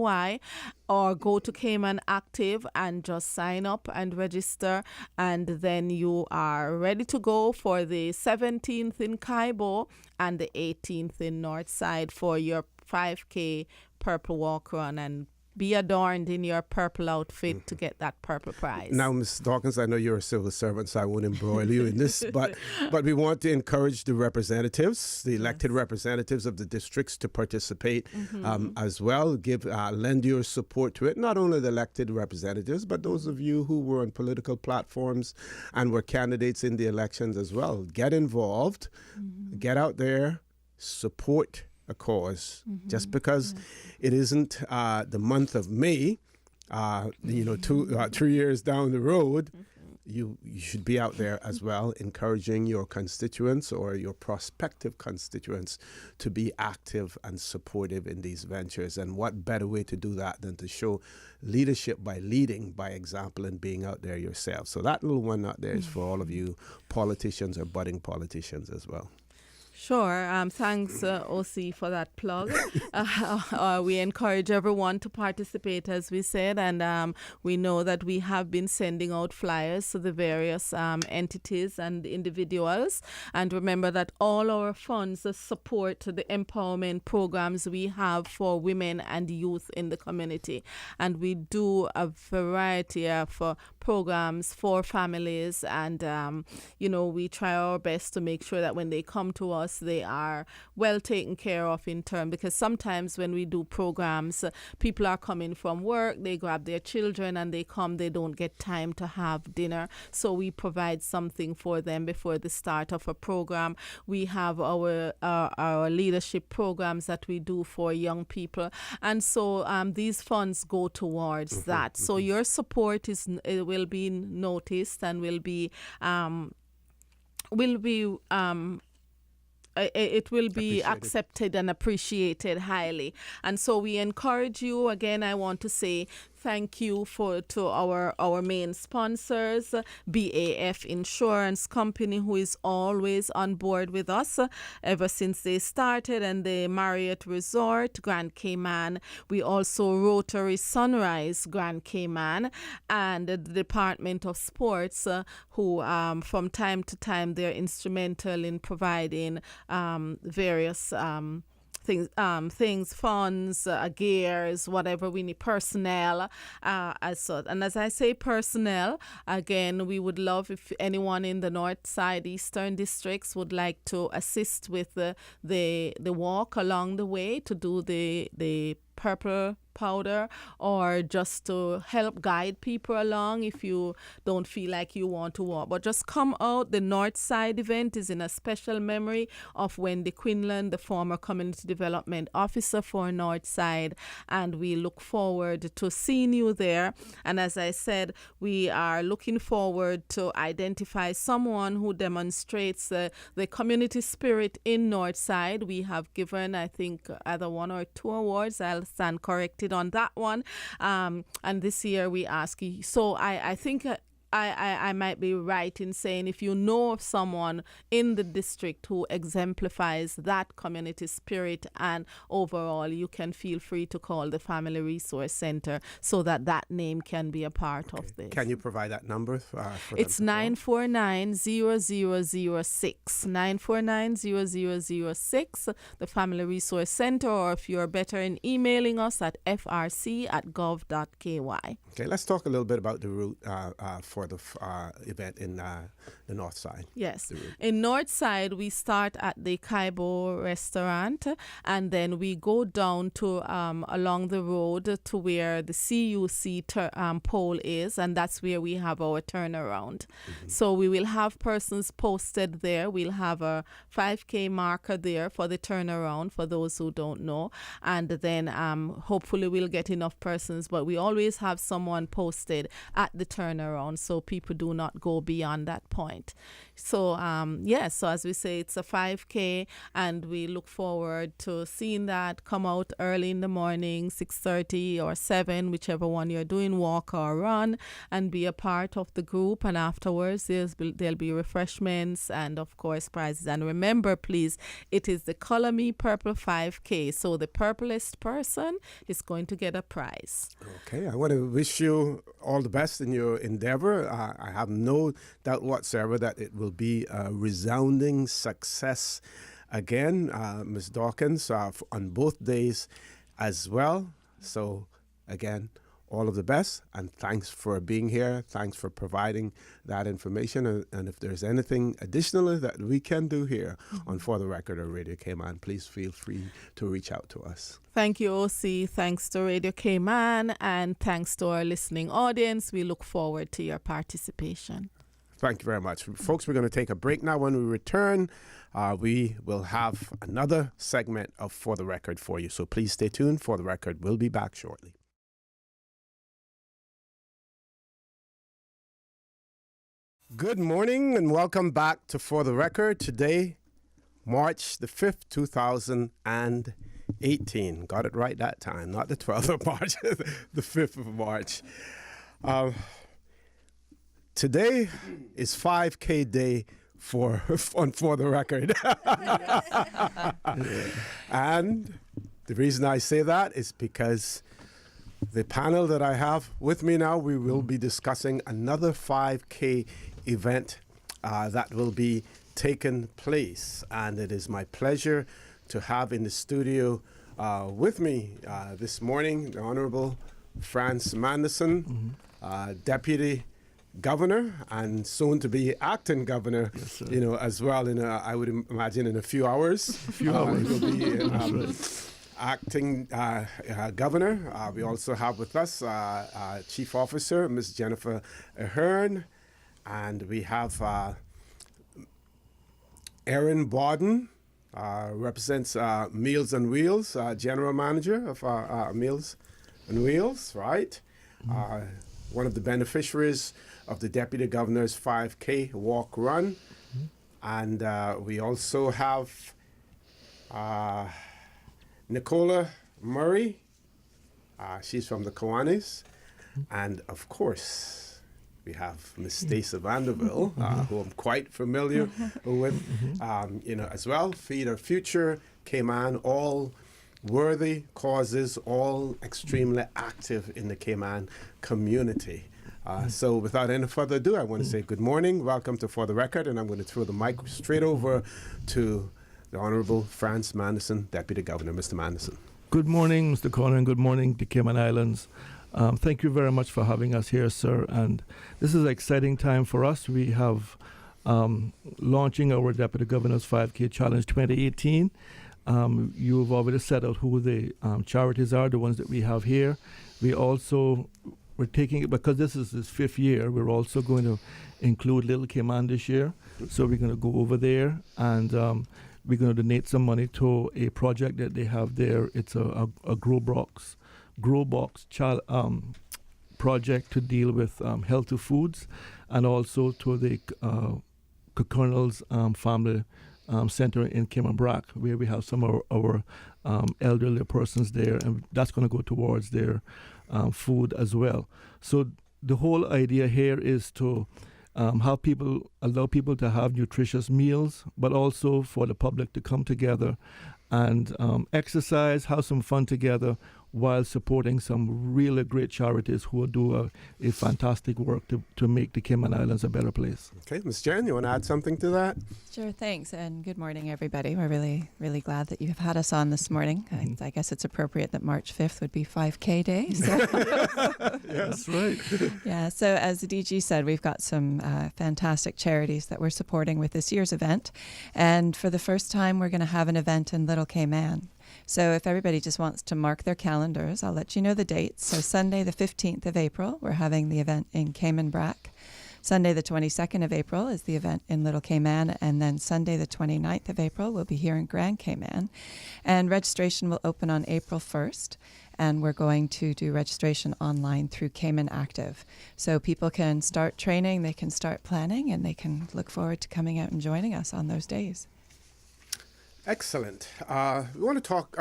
or go to Cayman Active and just sign up and register, and then you are ready to go for the 17th in Cayman and the 18th in Northside for your 5K Purple Walk Run. And be adorned in your purple outfit to get that purple prize. Now, Ms. Dawkins, I know you're a civil servant, so I won't embroil you in this, but we want to encourage the representatives, the elected representatives of the districts to participate as well. Lend your support to it. Not only the elected representatives, but those of you who were on political platforms and were candidates in the elections as well. Get involved, get out there, support a cause. Just because it isn't the month of May, 3 years down the road, you should be out there as well, encouraging your constituents or your prospective constituents to be active and supportive in these ventures. And what better way to do that than to show leadership by leading by example and being out there yourself. So that little one out there is for all of you politicians or budding politicians as well. Sure. Thanks, OC, for that plug. We encourage everyone to participate, as we said, and we know that we have been sending out flyers to the various entities and individuals. And remember that all our funds support the empowerment programs we have for women and youth in the community. And we do a variety of programs for families, and we try our best to make sure that when they come to us, they are well taken care of in turn, because sometimes when we do programs, people are coming from work, they grab their children and they come, they don't get time to have dinner, so we provide something for them before the start of a program. We have our leadership programs that we do for young people, and so these funds go towards that. So your support will be noticed and it will be accepted and appreciated highly. And so we encourage you. Again, I want to say thank you to our main sponsors, BAF Insurance Company, who is always on board with us ever since they started, and the Marriott Resort, Grand Cayman. We also Rotary Sunrise, Grand Cayman, and the Department of Sports, who from time to time they're instrumental in providing various things, funds, gears, whatever we need, personnel, as such. And as I say, personnel, again, we would love if anyone in the north side, eastern districts would like to assist with the walk along the way, to do the purple powder, or just to help guide people along if you don't feel like you want to walk. But just come out. The North Side event is in a special memory of Wendy Quinlan, the former Community Development Officer for North Side, and we look forward to seeing you there. And as I said, we are looking forward to identify someone who demonstrates the community spirit in North Side. We have given, I think, either 1 or 2 awards. I'll stand corrected on that one, and this year we ask you. So I think I might be right in saying if you know of someone in the district who exemplifies that community spirit, and overall, you can feel free to call the Family Resource Center so that name can be a part of this. Can you provide that number? It's 949-0006. 949-0006, the Family Resource Center, or if you're better in emailing us at frc@gov.ky. Okay, let's talk a little bit about the route for the event in the North Side. Yes. In North Side, we start at the Cayman restaurant, and then we go down to along the road to where the CUC pole is, and that's where we have our turnaround. So we will have persons posted there. We'll have a 5K marker there for the turnaround, for those who don't know. And then hopefully we'll get enough persons, but we always have someone posted at the turnaround, so people do not go beyond that point. So so as we say, it's a 5K, and we look forward to seeing that. Come out early in the morning, 6:30 or 7, whichever one you're doing, walk or run, and be a part of the group. And afterwards there'll be refreshments and of course prizes. And remember, please, it is the Color Me Purple 5K, so the purplest person is going to get a prize. Okay, I want to wish you all the best in your endeavor. I have no doubt whatsoever that it will be a resounding success again, Ms. Dawkins, on both days as well. So again, all of the best, and thanks for being here. Thanks for providing that information. And if there's anything additionally that we can do here on For the Record or Radio Cayman, please feel free to reach out to us. Thank you, OC. Thanks to Radio Cayman, and thanks to our listening audience. We look forward to your participation. Thank you very much. Folks, we're going to take a break now. When we return, we will have another segment of For the Record for you. So please stay tuned. For the Record, we'll be back shortly. Good morning and welcome back to For the Record. Today, March the 5th, 2018. Got it right that time. Not the 12th of March, the 5th of March. Today is 5K day for the Record. And the reason I say that is because the panel that I have with me now, we will be discussing another 5K event that will be taking place. And it is my pleasure to have in the studio with me this morning the Honorable Franz Manderson, Deputy Governor and soon to be acting governor, yes, as well. I would imagine in a few hours. He'll be acting governor. We also have with us Chief Officer Ms. Jennifer Ahern, and we have Erin Bawden, represents Meals on Wheels, General Manager of Meals on Wheels, right? One of the beneficiaries of the Deputy Governor's 5K walk run. And we also have Nicola Murray. She's from the Kiwanis. And of course, we have Miss Stacey Vanderbilt, who I'm quite familiar with, as well. Feed Our Future, Cayman, all worthy causes, all extremely active in the Cayman community. So without any further ado, I want to say good morning, welcome to For the Record, and I'm going to throw the mic straight over to the Honorable Franz Manderson, Deputy Governor. Mr. Manderson. Good morning, Mr. Conner, and good morning to Cayman Islands. Thank you very much for having us here, sir. And this is an exciting time for us. We have launching our Deputy Governor's 5K Challenge 2018. You've already set out who the charities are, the ones that we have here. We're taking it, because this is his 5th year, we're also going to include Little Cayman this year. So we're going to go over there and we're going to donate some money to a project that they have there. It's a grow box project to deal with healthy foods, and also to the Colonel's Family Center in Cayman Brac, where we have some of our elderly persons there, and that's going to go towards their food as well. So the whole idea here is to allow people to have nutritious meals, but also for the public to come together and exercise, have some fun together, while supporting some really great charities who do a fantastic work to make the Cayman Islands a better place. Okay, Ms. Jen, you want to add something to that? Sure, thanks, and good morning, everybody. We're really, really glad that you've had us on this morning. I guess it's appropriate that March 5th would be 5K Day. So. That's right. Yeah, so as the DG said, we've got some fantastic charities that we're supporting with this year's event. And for the first time, we're going to have an event in Little Cayman. So if everybody just wants to mark their calendars, I'll let you know the dates. So Sunday the 15th of April, we're having the event in Cayman Brac. Sunday the 22nd of April is the event in Little Cayman, and then Sunday the 29th of April we'll be here in Grand Cayman. And registration will open on April 1st, and we're going to do registration online through Cayman Active. So people can start training, they can start planning, and they can look forward to coming out and joining us on those days. Excellent. We want to talk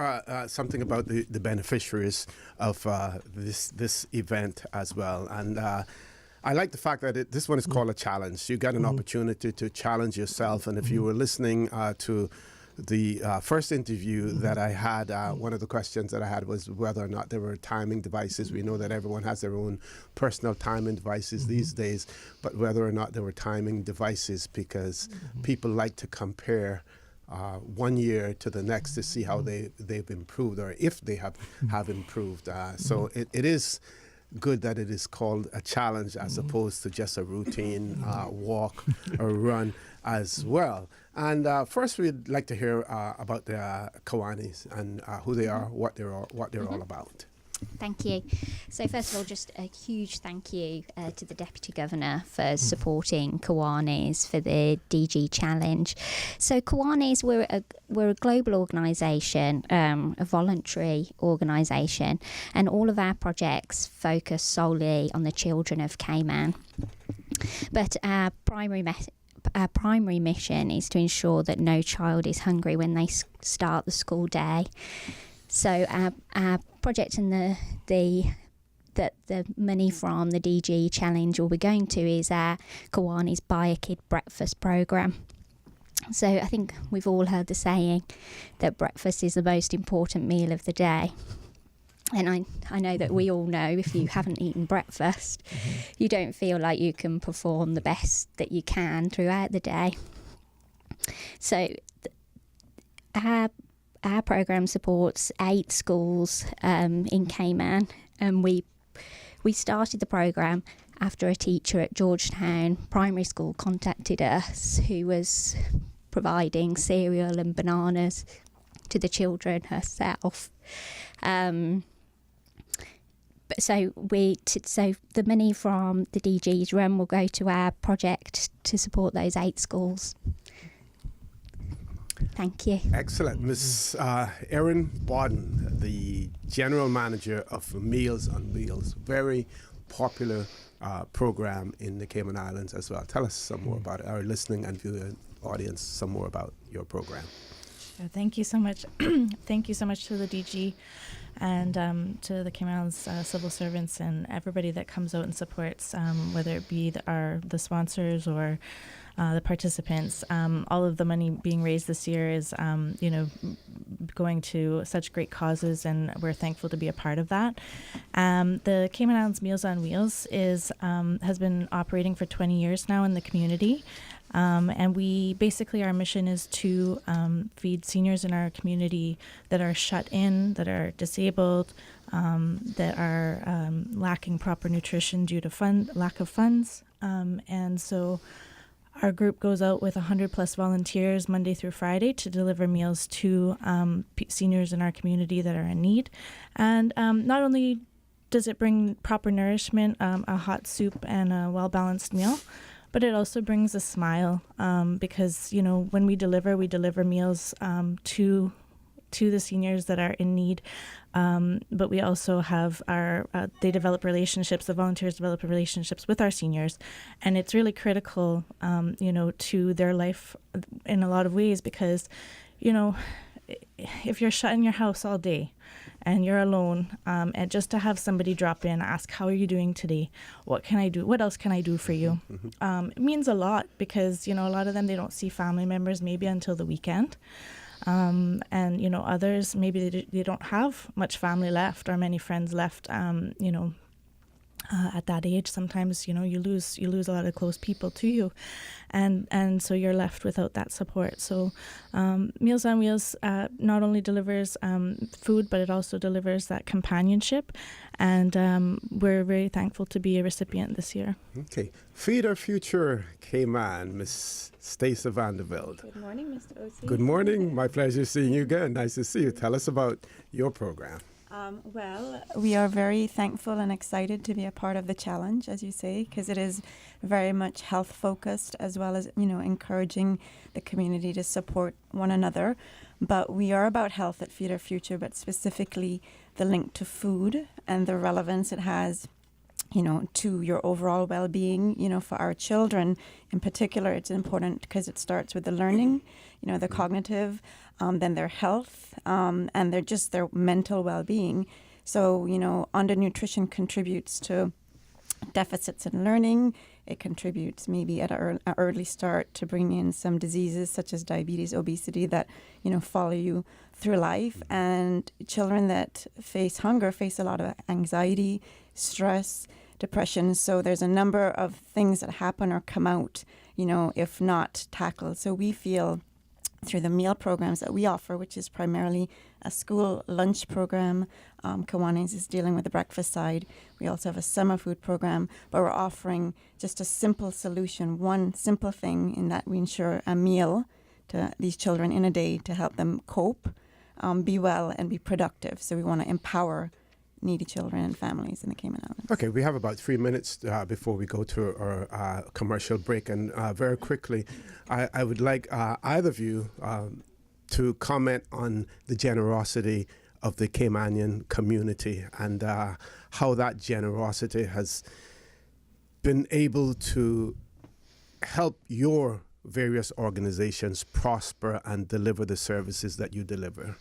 something about the beneficiaries of this event as well. And I like the fact that this one is called a challenge. You got an opportunity to challenge yourself. And if you were listening to the first interview that I had, one of the questions that I had was whether or not there were timing devices. We know that everyone has their own personal timing devices these days, but whether or not there were timing devices, because people like to compare 1 year to the next to see how they've improved, or if they have improved. So it is good that it is called a challenge as opposed to just a routine walk or run as well. And first, we'd like to hear about the Kiwanis and who they are, what they're all about. Thank you. So first of all, just a huge thank you to the Deputy Governor for supporting Kiwanis for the DG Challenge. So Kiwanis, we're a global organisation, a voluntary organisation, and all of our projects focus solely on the children of Cayman. But our primary mission is to ensure that no child is hungry when they start the school day. So our project and the money from the DG Challenge will be going to is our Kiwanis Buy a Kid Breakfast programme. So I think we've all heard the saying that breakfast is the most important meal of the day. And I know that we all know if you haven't eaten breakfast, you don't feel like you can perform the best that you can throughout the day. So our programme supports 8 schools in Cayman, and we started the programme after a teacher at Georgetown Primary School contacted us, who was providing cereal and bananas to the children herself. So the money from the DG's run will go to our project to support those 8 schools. Thank you. Excellent. Ms. Erin Bawden, the General Manager of Meals on Wheels, very popular program in the Cayman Islands as well. Tell us some more about it, our listening and viewing audience, some more about your program. Thank you so much. Thank you so much to the DG and to the Cayman Islands civil servants and everybody that comes out and supports, whether it be the sponsors or the participants. All of the money being raised this year is, going to such great causes, and we're thankful to be a part of that. The Cayman Islands Meals on Wheels has been operating for 20 years now in the community. And our mission is to feed seniors in our community that are shut in, that are disabled, that are lacking proper nutrition due to lack of funds. And so our group goes out with 100+ volunteers Monday through Friday to deliver meals to seniors in our community that are in need. And not only does it bring proper nourishment, a hot soup and a well-balanced meal, but it also brings a smile because, when we deliver meals to the seniors that are in need. But we also have the volunteers develop relationships with our seniors. And it's really critical, to their life in a lot of ways because, if you're shut in your house all day and you're alone, and just to have somebody drop in, ask, how are you doing today? What can I do? What else can I do for you? It means a lot because, a lot of them, they don't see family members maybe until the weekend. And, others, maybe they don't have much family left or many friends left, at that age. Sometimes, you lose a lot of close people to you. And so you're left without that support. So Meals on Wheels not only delivers food, but it also delivers that companionship. And we're very thankful to be a recipient this year. Okay. Feed Our Future Cayman, Miss Stacey Vandervelde. Good morning, Mr. O.C. Good morning. My pleasure seeing you again. Nice to see you. Tell us about your program. Well, we are very thankful and excited to be a part of the challenge, as you say, because it is very much health focused, as well as, encouraging the community to support one another. But we are about health at Feed Our Future, but specifically the link to food and the relevance it has, to your overall well-being. For our children in particular, it's important because it starts with the learning, the cognitive, then their health, and their mental well-being. So, undernutrition contributes to deficits in learning. It contributes maybe at an early start to bring in some diseases such as diabetes, obesity that, follow you through life. And children that face hunger face a lot of anxiety, stress, depression. So there's a number of things that happen or come out, if not tackled. So we feel through the meal programs that we offer, which is primarily a school lunch program. Kiwanis is dealing with the breakfast side. We also have a summer food program, but we're offering just a simple solution, one simple thing in that we ensure a meal to these children in a day to help them cope, be well, and be productive. So we want to empower needy children and families in the Cayman Islands. Okay, we have about 3 minutes before we go to our commercial break. And very quickly, I would like either of you to comment on the generosity of the Caymanian community and how that generosity has been able to help your various organizations prosper and deliver the services that you deliver.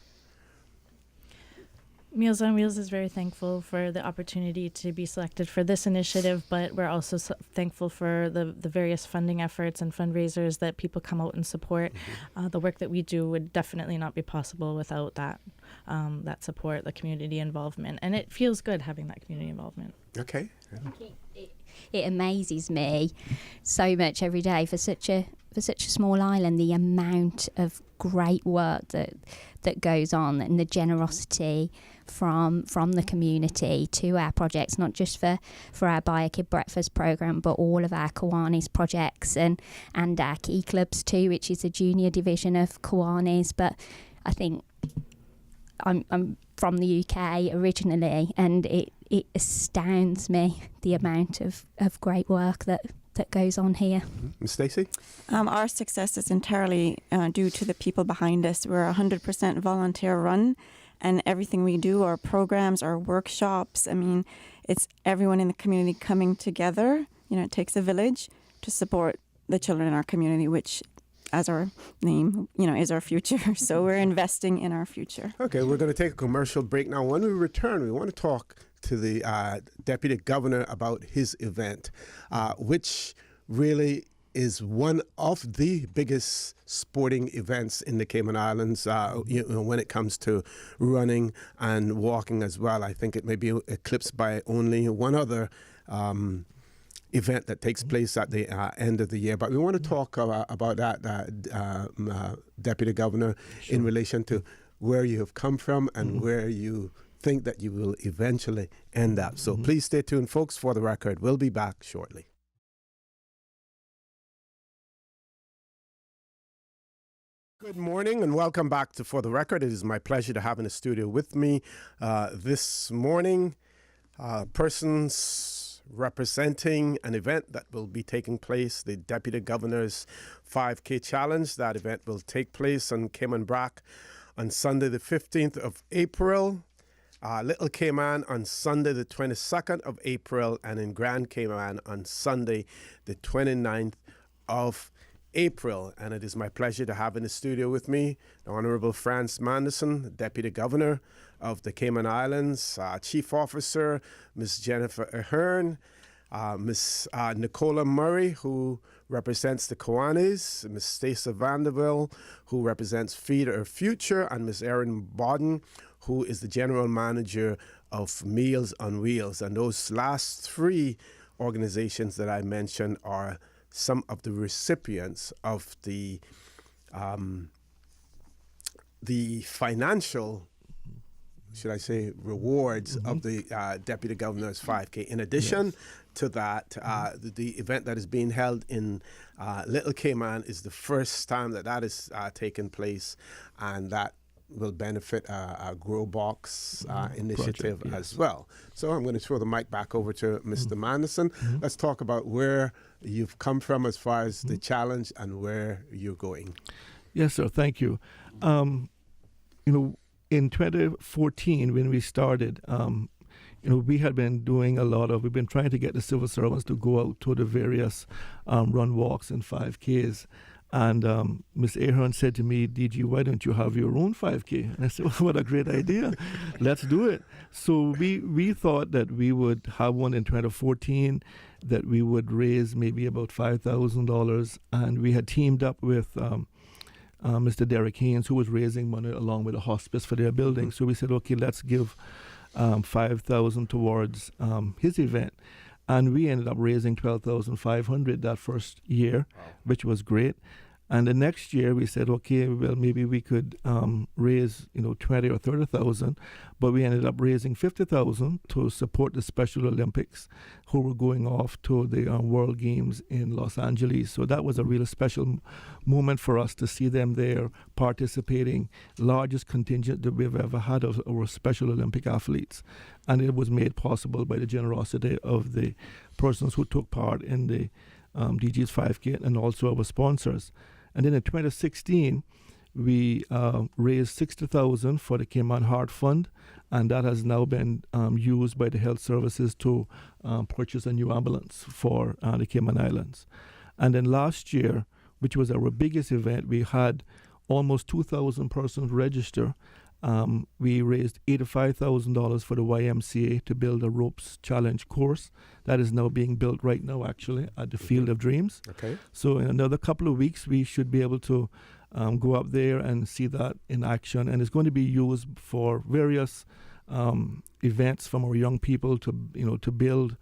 Meals on Wheels is very thankful for the opportunity to be selected for this initiative, but we're also thankful for the various funding efforts and fundraisers that people come out and support. The work that we do would definitely not be possible without that support, the community involvement, and it feels good having that community involvement. Okay. It amazes me so much every day for such a small island, the amount of great work that goes on and the generosity from the community to our projects, not just for our Buy a Kid Breakfast program, but all of our Kiwanis projects and our Key Clubs too, which is a junior division of Kiwanis. But I think I'm from the UK originally, and it astounds me the amount of great work that goes on here. Ms. Stacey? Our success is entirely due to the people behind us. We're 100% volunteer run, and everything we do, our programs, our workshops, I mean, it's everyone in the community coming together. It takes a village to support the children in our community, which, as our name, is our future. So we're investing in our future. Okay, we're going to take a commercial break now. When we return, we want to talk to the Deputy Governor about his event, which really is one of the biggest sporting events in the Cayman Islands when it comes to running and walking as well. I think it may be eclipsed by only one other event that takes place at the end of the year. But we want to talk about that, Deputy Governor, in relation to where you have come from and where you think that you will eventually end up. So please stay tuned, folks. For the record, we'll be back shortly. Good morning and welcome back to For the Record. It is my pleasure to have in the studio with me this morning persons representing an event that will be taking place, the Deputy Governor's 5K Challenge. That event will take place on Cayman Brac on Sunday the 15th of April, Little Cayman on Sunday the 22nd of April, and in Grand Cayman on Sunday the 29th of April. And it is my pleasure to have in the studio with me the Honorable Franz Manderson, Deputy Governor of the Cayman Islands, Chief Officer Ms. Jennifer Ahern, Ms. Nicola Murray, who represents the Kiwanis, Ms. Stacey Vanderbilt, who represents Feed Our Future, and Ms. Erin Bodden, who is the General Manager of Meals on Wheels. And those last three organizations that I mentioned are some of the recipients of the financial, should I say, rewards of the Deputy Governor's 5K. In addition to that, the event that is being held in Little Cayman is the first time that is taking place, and that will benefit a Grow Box initiative as well. So I'm going to throw the mic back over to Mr. Manderson. Let's talk about where you've come from as far as the challenge and where you're going. Yes, sir. Thank you. In 2014, when we started, we had been doing we've been trying to get the civil servants to go out to the various run walks and 5Ks. And Ms. Ahern said to me, DG, why don't you have your own 5K? And I said, well, what a great idea. Let's do it. So we thought that we would have one in 2014, that we would raise maybe about $5,000. And we had teamed up with Mr. Derek Haynes, who was raising money along with a hospice for their building. So we said, okay, let's give $5,000 towards his event. And we ended up raising $12,500 that first year, which was great. And the next year we said, okay, well, maybe we could raise 20 or 30,000, but we ended up raising 50,000 to support the Special Olympics, who were going off to the World Games in Los Angeles. So that was a really special moment for us to see them there participating, largest contingent that we've ever had of our Special Olympic athletes, and it was made possible by the generosity of the persons who took part in the DG's 5K and also our sponsors. And then in 2016, we raised 60,000 for the Cayman Heart Fund, and that has now been used by the health services to purchase a new ambulance for the Cayman Islands. And then last year, which was our biggest event, we had almost 2,000 persons register. We raised $85,000 for the YMCA to build a ropes challenge course that is now being built right now, actually, at the Field of Dreams. Okay. So in another couple of weeks, we should be able to go up there and see that in action. And it's going to be used for various events from our young people to build,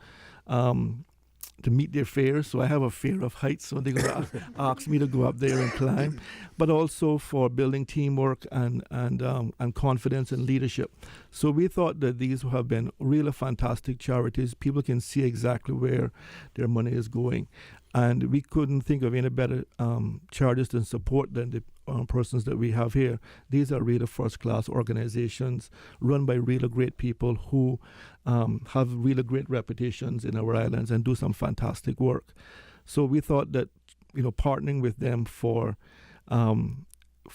to meet their fears. So I have a fear of heights, so they're going to ask me to go up there and climb, but also for building teamwork and confidence and leadership. So we thought that these have been really fantastic charities. People can see exactly where their money is going. And we couldn't think of any better charities to support than the persons that we have here. These are really first-class organizations run by really great people who have really great reputations in our islands and do some fantastic work. So we thought that partnering with them for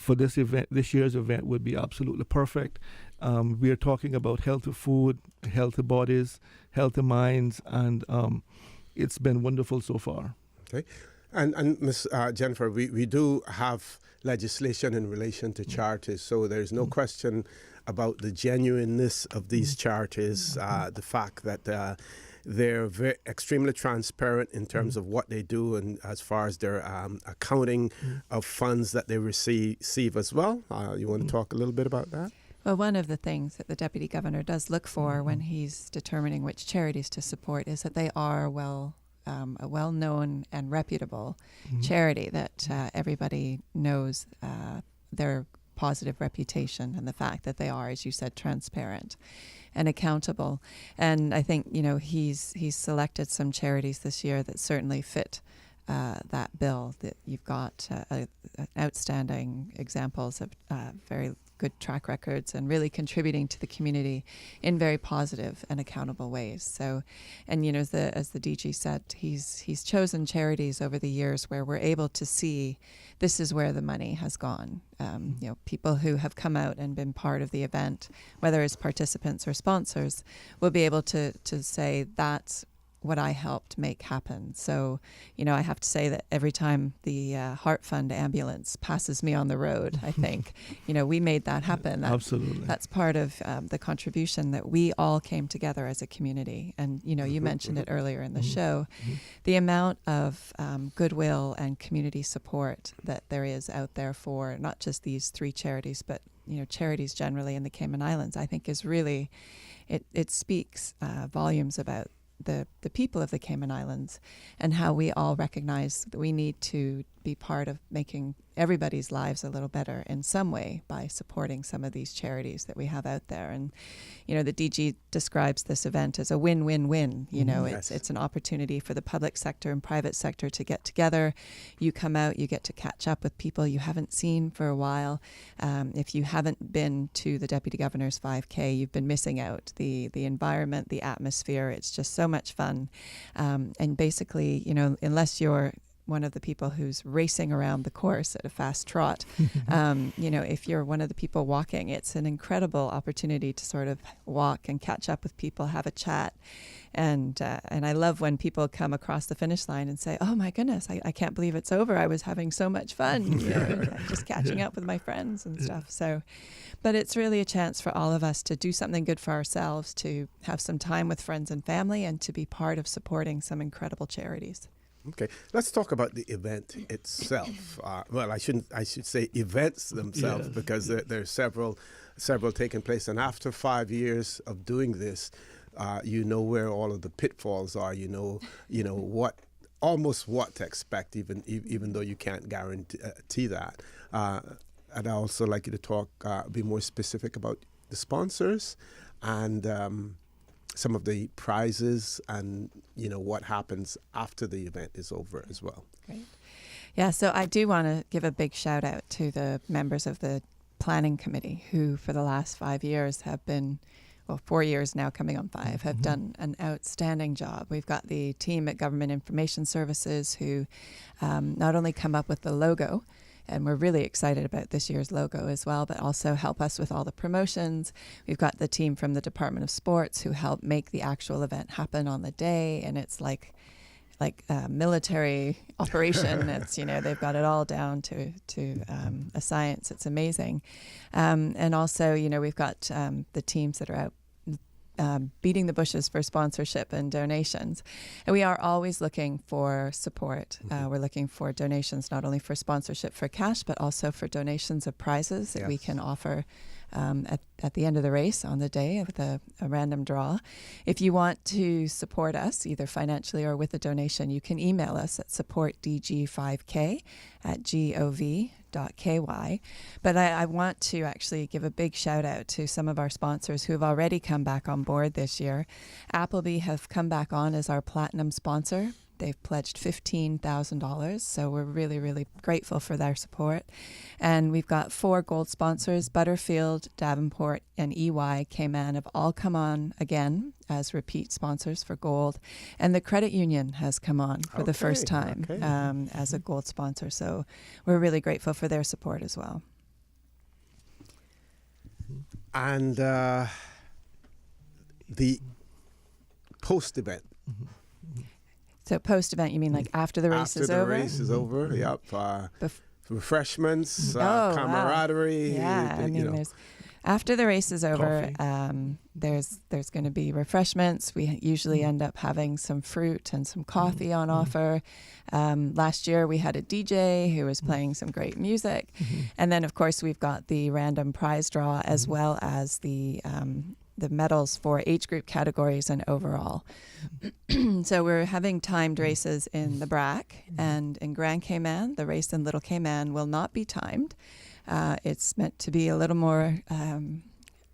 this event, this year's event, would be absolutely perfect. We are talking about healthy food, healthy bodies, healthy minds, and it's been wonderful so far. Okay. And Ms. Jennifer, we do have legislation in relation to charities, so there's no question about the genuineness of these charities, the fact that they're extremely transparent in terms of what they do and as far as their accounting of funds that they receive as well. You want to talk a little bit about that? Well, one of the things that the Deputy Governor does look for when he's determining which charities to support is that they are a well-known and reputable charity, that everybody knows their positive reputation and the fact that they are, as you said, transparent and accountable. And I think he's selected some charities this year that certainly fit that bill. That you've got outstanding examples of very good track records and really contributing to the community in very positive and accountable ways. So, and as the DG said, he's chosen charities over the years where we're able to see this is where the money has gone. People who have come out and been part of the event, whether as participants or sponsors, will be able to say that's what I helped make happen. So, I have to say that every time the Heart Fund ambulance passes me on the road, I think, we made that happen. Absolutely. That's part of the contribution that we all came together as a community. And, you mentioned it earlier in the show, the amount of goodwill and community support that there is out there for not just these three charities, but, charities generally in the Cayman Islands, I think is really, it speaks volumes about the people of the Cayman Islands and how we all recognize that we need to be part of making everybody's lives a little better in some way by supporting some of these charities that we have out there. And, the DG describes this event as a win-win-win. Yes. It's an opportunity for the public sector and private sector to get together. You come out, you get to catch up with people you haven't seen for a while. If you haven't been to the Deputy Governor's 5K, you've been missing out. The environment, the atmosphere, it's just so much fun. And basically, unless you're one of the people who's racing around the course at a fast trot, if you're one of the people walking, it's an incredible opportunity to sort of walk and catch up with people, have a chat. And I love when people come across the finish line and say, oh my goodness, I can't believe it's over. I was having so much fun, just catching up with my friends and stuff. So, but it's really a chance for all of us to do something good for ourselves, to have some time with friends and family, and to be part of supporting some incredible charities. Okay, let's talk about the event itself. I should say events themselves, because there's several taking place. And after 5 years of doing this, where all of the pitfalls are. What almost what to expect, even though you can't guarantee that. I'd also like you to talk, be more specific about the sponsors and some of the prizes and, what happens after the event is over as well. Great. Yeah, so I do want to give a big shout out to the members of the planning committee who for the last 5 years have been, 4 years now coming on 5, have done an outstanding job. We've got the team at Government Information Services who not only come up with the logo, and we're really excited about this year's logo as well, but also help us with all the promotions. We've got the team from the Department of Sports who help make the actual event happen on the day, and it's like a military operation. It's, they've got it all down to a science. It's amazing. And also, we've got the teams that are out beating the bushes for sponsorship and donations. And we are always looking for support. We're looking for donations, not only for sponsorship for cash, but also for donations of prizes that we can offer at the end of the race on the day with a random draw. If you want to support us, either financially or with a donation, you can email us at supportdg5k@gov.ky. But I want to actually give a big shout out to some of our sponsors who have already come back on board this year. Appleby have come back on as our platinum sponsor. They've pledged $15,000, so we're really, really grateful for their support. And we've got 4 gold sponsors. Butterfield, Davenport, and EY Cayman have all come on again as repeat sponsors for gold. And the credit union has come on for the first time as a gold sponsor. So we're really grateful for their support as well. And the post-event. So post-event, you mean like after the race is over? After the race is over, yep. Refreshments, camaraderie. Yeah, there's after the race is over, there's going to be refreshments. We usually end up having some fruit and some coffee on offer. Last year we had a DJ who was playing some great music. And then, of course, we've got the random prize draw as well as the medals for age group categories and overall. So we're having timed races in the BRAC and in Grand Cayman. The race in Little Cayman will not be timed. It's meant to be a little more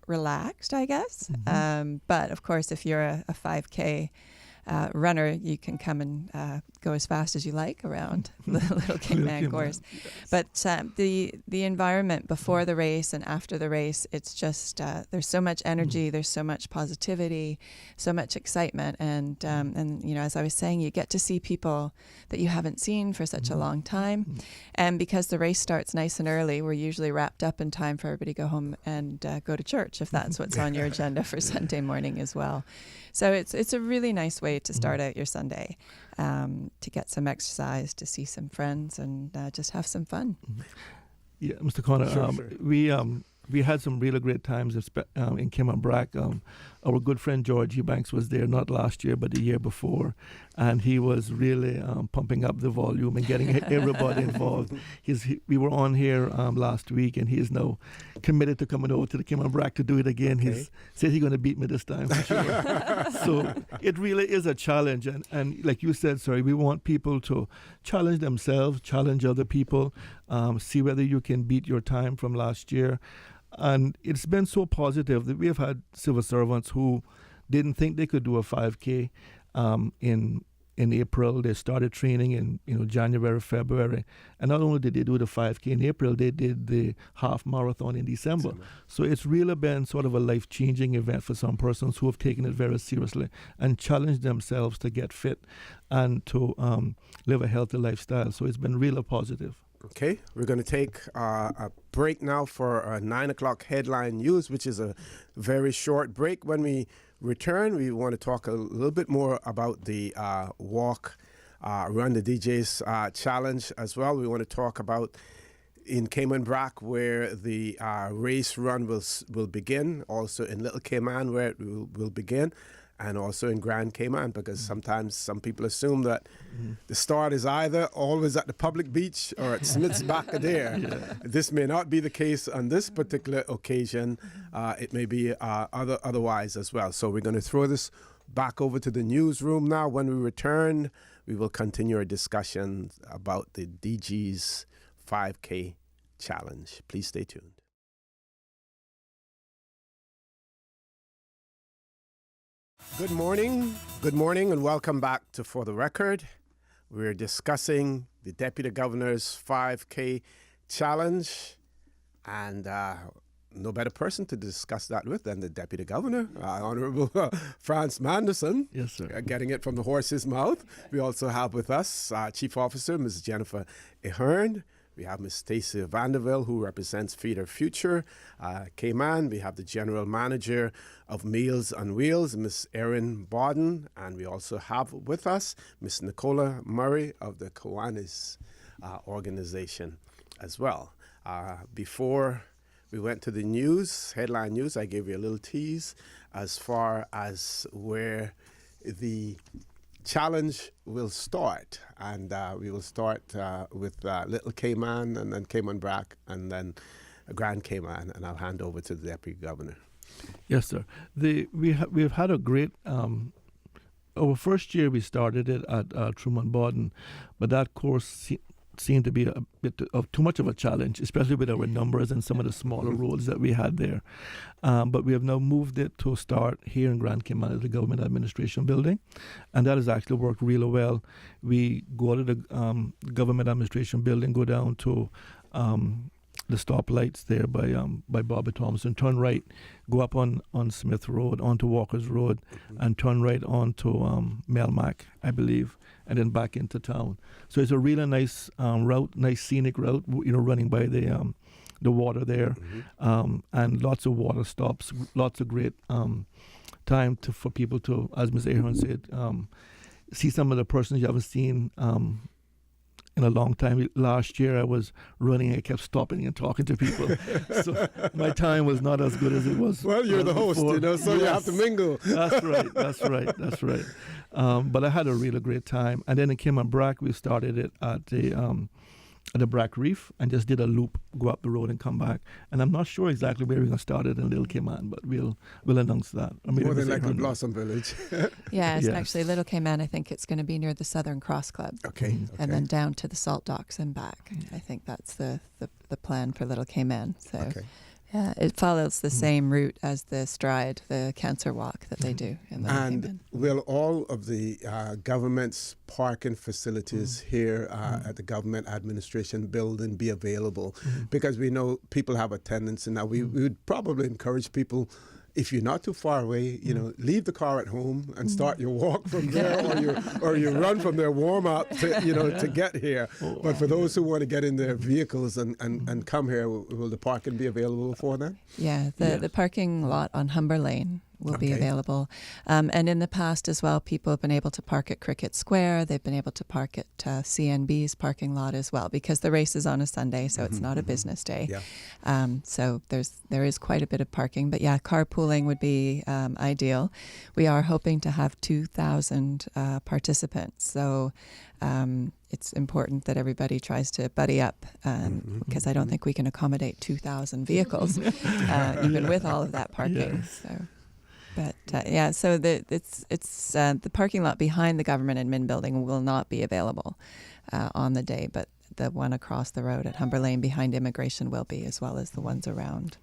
relaxed, I guess. But of course, if you're a 5K runner, you can come and go as fast as you like around the Little Cayman course. But the environment before the race and after the race, it's just there's so much energy, there's so much positivity, so much excitement, and as I was saying, you get to see people that you haven't seen for such a long time. And because the race starts nice and early, we're usually wrapped up in time for everybody to go home and go to church if that's what's on your agenda for Sunday morning as well. So it's a really nice way to start out your Sunday, to get some exercise, to see some friends, and just have some fun. Yeah, Mr. Connor, Sure. We had some really great times in Cayman Brac. Our good friend George Eubanks was there, not last year, but the year before, and he was really pumping up the volume and getting everybody involved. We were on here last week, and he is now committed to coming over to the Cayman Brac to do it again. He said he's going to beat me this time for sure. So it really is a challenge, and like you said, sorry, we want people to challenge themselves, challenge other people, see whether you can beat your time from last year. And it's been so positive that we have had civil servants who didn't think they could do a 5K in April. They started training in January, February, and not only did they do the 5K in April, they did the half marathon in December. So it's really been sort of a life-changing event for some persons who have taken it very seriously and challenged themselves to get fit and to live a healthy lifestyle. So it's been really positive. Okay, we're going to take a break now for our 9 o'clock headline news, which is a very short break. When we return, we want to talk a little bit more about the walk, run the DJs challenge as well. We want to talk about in Cayman Brac where the race run will begin, also in Little Cayman where it will begin, and also in Grand Cayman, because sometimes some people assume that the start is either always at the public beach or at Smith's Back of there. This may not be the case on this particular occasion. It may be otherwise as well. So we're going to throw this back over to the newsroom now. When we return, we will continue our discussion about the DG's 5K challenge. Please stay tuned. Good morning, and welcome back to For the Record. We're discussing the Deputy Governor's 5K challenge, and no better person to discuss that with than the Deputy Governor, Honorable Franz Manderson. Yes, sir. Getting it from the horse's mouth. We also have with us Chief Officer Ms. Jennifer Ahern. We have Ms. Stacey Vanderville, who represents Feed Our Future, Cayman. We have the General Manager of Meals on Wheels, Ms. Erin Bawden. And we also have with us Ms. Nicola Murray of the Kiwanis organization as well. Before we went to the news, headline news, I gave you a little tease as far as where the challenge will start, and we will start with Little Cayman, and then Cayman Brac, and then Grand Cayman, and I'll hand over to the Deputy Governor. Yes, sir. We've had a great. Our first year we started it at Truman Bawden, but that course seemed to be a bit of too much of a challenge, especially with our numbers and some of the smaller roads that we had there. But we have now moved it to start here in Grand Cayman at the Government Administration Building, and that has actually worked really well. We go to the Government Administration Building, go down to the stoplights there by Bobby Thompson, turn right, go up on Smith Road, onto Walker's Road, and turn right onto Melmac, I believe, and then back into town. So it's a really nice route, nice scenic route, running by the water there, and lots of water stops, lots of great time for people to, as Ms. Ahern said, see some of the persons you haven't seen in a long time. Last year I was running, I kept stopping and talking to people. So my time was not as good as it was. Well, you're the host, before. so yes. You have to mingle. That's right. But I had a really great time. And then in Cayman Brac, we started it at the Brac Reef and just did a loop, go up the road and come back. And I'm not sure exactly where we're going to start it in Little Cayman, but we'll announce that. More than likely Blossom Village. Yes, and actually Little Cayman, I think it's going to be near the Southern Cross Club. Okay. And then down to the Salt Docks and back. I think that's the plan for Little Cayman. So Okay. yeah, it follows the same route as the Stride, the cancer walk that they do in Little And Cayman. will all of the government's parking facilities here at the Government Administration Building be available? Because we know people have a tendency now. We would probably encourage people, if you're not too far away, leave the car at home and start your walk from there, or you run from there, warm up to get here. But for those who want to get in their vehicles and come here, will the parking be available for them? Yeah, the parking lot on Humber Lane will be available. And in the past as well, people have been able to park at Cricket Square. They've been able to park at CNB's parking lot as well, because the race is on a Sunday, so it's not a business day. Yeah. So there is quite a bit of parking. But yeah, carpooling would be ideal. We are hoping to have 2,000 participants. So it's important that everybody tries to buddy up, because I don't think we can accommodate 2,000 vehicles, even with all of that parking. Yes. So. But so the parking lot behind the Government Admin Building will not be available on the day, but the one across the road at Humber Lane behind Immigration will be, as well as the ones around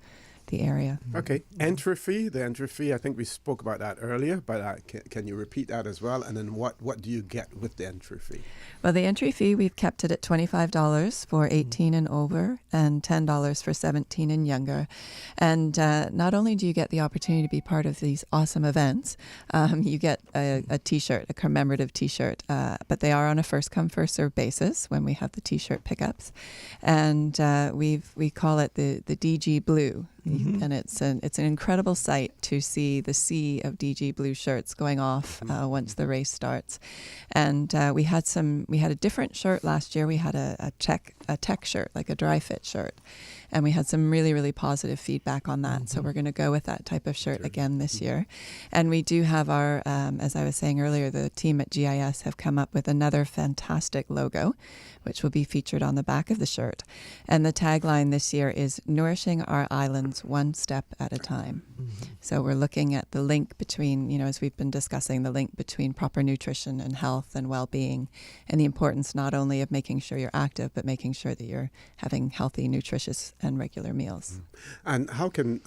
the area. Okay. The entry fee, I think we spoke about that earlier, but can you repeat that as well? And then what do you get with the entry fee? Well, the entry fee, we've kept it at $25 for 18 and over, and $10 for 17 and younger. And not only do you get the opportunity to be part of these awesome events, you get a T-shirt, a commemorative T-shirt, but they are on a first-come, first-served basis when we have the T-shirt pickups. And we call it the DG Blue. And it's an incredible sight to see the sea of DG Blue shirts going off once the race starts. And we had a different shirt last year. We had a tech shirt, like a dry fit shirt, And we had some really, really positive feedback on that. So we're going to go with that type of shirt again this year. And we do have our, as I was saying earlier, the team at GIS have come up with another fantastic logo, which will be featured on the back of the shirt. And the tagline this year is "Nourishing Our Islands One Step at a Time." So we're looking at the link between, as we've been discussing, the link between proper nutrition and health and well-being, and the importance not only of making sure you're active, but making sure that you're having healthy, nutritious, and regular meals. And how can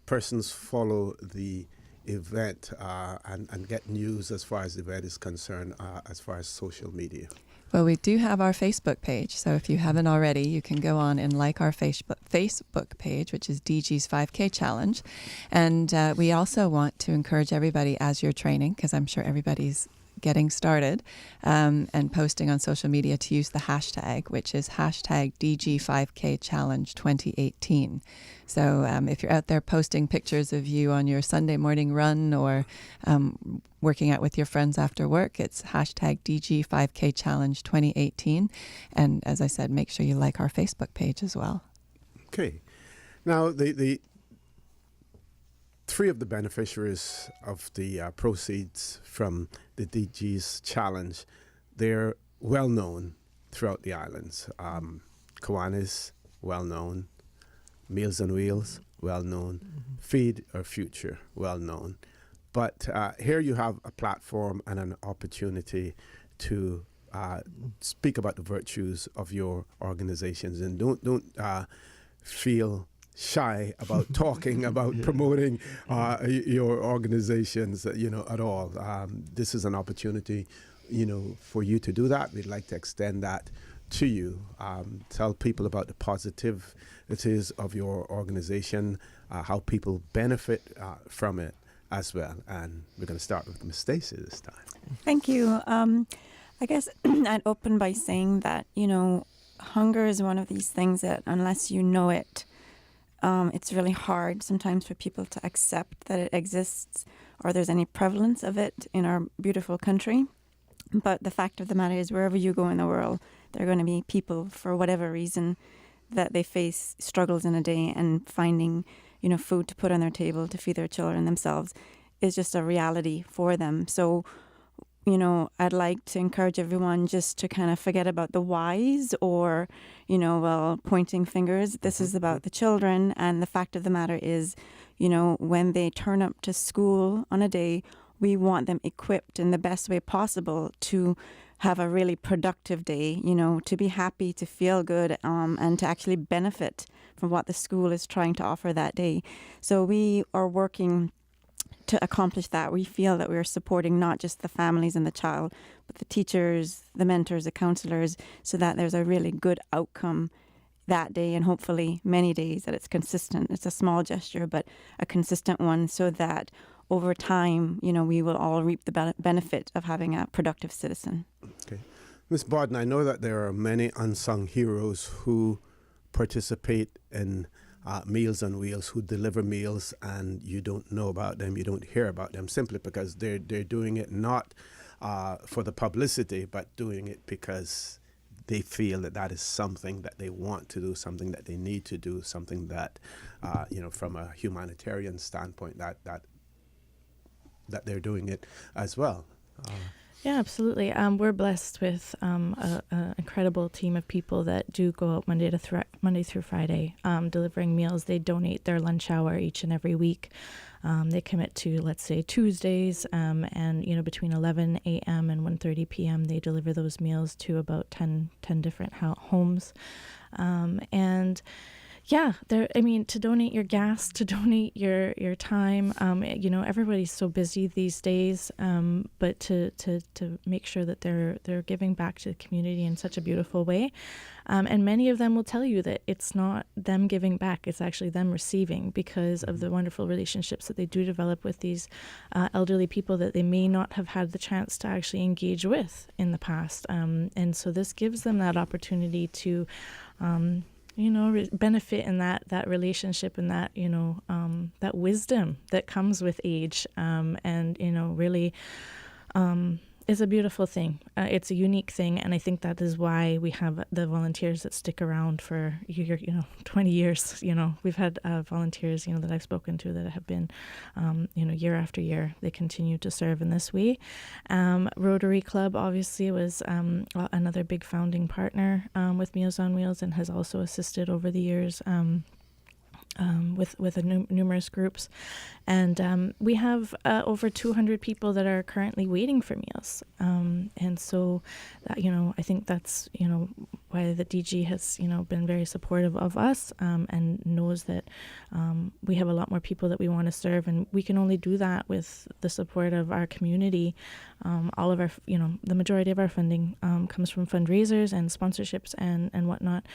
persons follow the event and get news as far as the event is concerned, as far as social media? Well, we do have our Facebook page, so if you haven't already, you can go on and like our Facebook page, which is DG's 5K Challenge. And we also want to encourage everybody as you're training, because I'm sure everybody's getting started, and posting on social media, to use the hashtag, which is hashtag DG5K Challenge 2018. So if you're out there posting pictures of you on your Sunday morning run or working out with your friends after work, it's hashtag DG5K Challenge 2018. And as I said, make sure you like our Facebook page as well. Okay. Now, the three of the beneficiaries of the proceeds from the DG's challenge, they're well known throughout the islands. Kiwanis, well known. Meals on Wheels, well known. Feed Our Future, well known. But here you have a platform and an opportunity to speak about the virtues of your organizations, and don't feel shy about talking about promoting your organizations, at all. This is an opportunity, for you to do that. We'd like to extend that to you. Tell people about the positivities of your organization, how people benefit from it as well. And we're going to start with Ms. Stacy this time. Thank you. I guess I'd open by saying that, hunger is one of these things that unless you know it, it's really hard sometimes for people to accept that it exists or there's any prevalence of it in our beautiful country. But the fact of the matter is, wherever you go in the world, there are going to be people, for whatever reason, that they face struggles in a day, and finding, food to put on their table to feed their children themselves is just a reality for them. So, I'd like to encourage everyone just to kind of forget about the whys or, pointing fingers. This is about the children. And the fact of the matter is, when they turn up to school on a day, we want them equipped in the best way possible to have a really productive day, to be happy, to feel good, and to actually benefit from what the school is trying to offer that day. So we are working to accomplish that. We feel that we're supporting not just the families and the child, but the teachers, the mentors, the counselors, so that there's a really good outcome that day, and hopefully many days, that it's consistent. It's a small gesture, but a consistent one, so that over time, we will all reap the benefit of having a productive citizen. Okay. Ms. Bodden, I know that there are many unsung heroes who participate in Meals on Wheels, who deliver meals, and you don't know about them, you don't hear about them, simply because they're doing it not for the publicity, but doing it because they feel that is something that they want to do, something that they need to do, something that, from a humanitarian standpoint, that they're doing it as well. Yeah, absolutely. We're blessed with an incredible team of people that do go out Monday through Friday, delivering meals. They donate their lunch hour each and every week. They commit to, let's say, Tuesdays, and between 11 a.m. and 1:30 p.m. they deliver those meals to about 10 different homes, and. Yeah, to donate your gas, to donate your time, everybody's so busy these days, but to make sure that they're giving back to the community in such a beautiful way. And many of them will tell you that it's not them giving back, it's actually them receiving, because of the wonderful relationships that they do develop with these elderly people that they may not have had the chance to actually engage with in the past. And so this gives them that opportunity to benefit in that relationship and that, that wisdom that comes with age, and, really is a beautiful thing. It's a unique thing, and I think that is why we have the volunteers that stick around for 20 years. We've had volunteers that I've spoken to that have been year after year. They continue to serve in this way. Rotary Club obviously was another big founding partner with Meals on Wheels, and has also assisted over the years with numerous groups. And we have over 200 people that are currently waiting for meals. And so, I think that's, why the DG has, been very supportive of us and knows that we have a lot more people that we want to serve. And we can only do that with the support of our community. All of our, the majority of our funding comes from fundraisers and sponsorships and whatnot.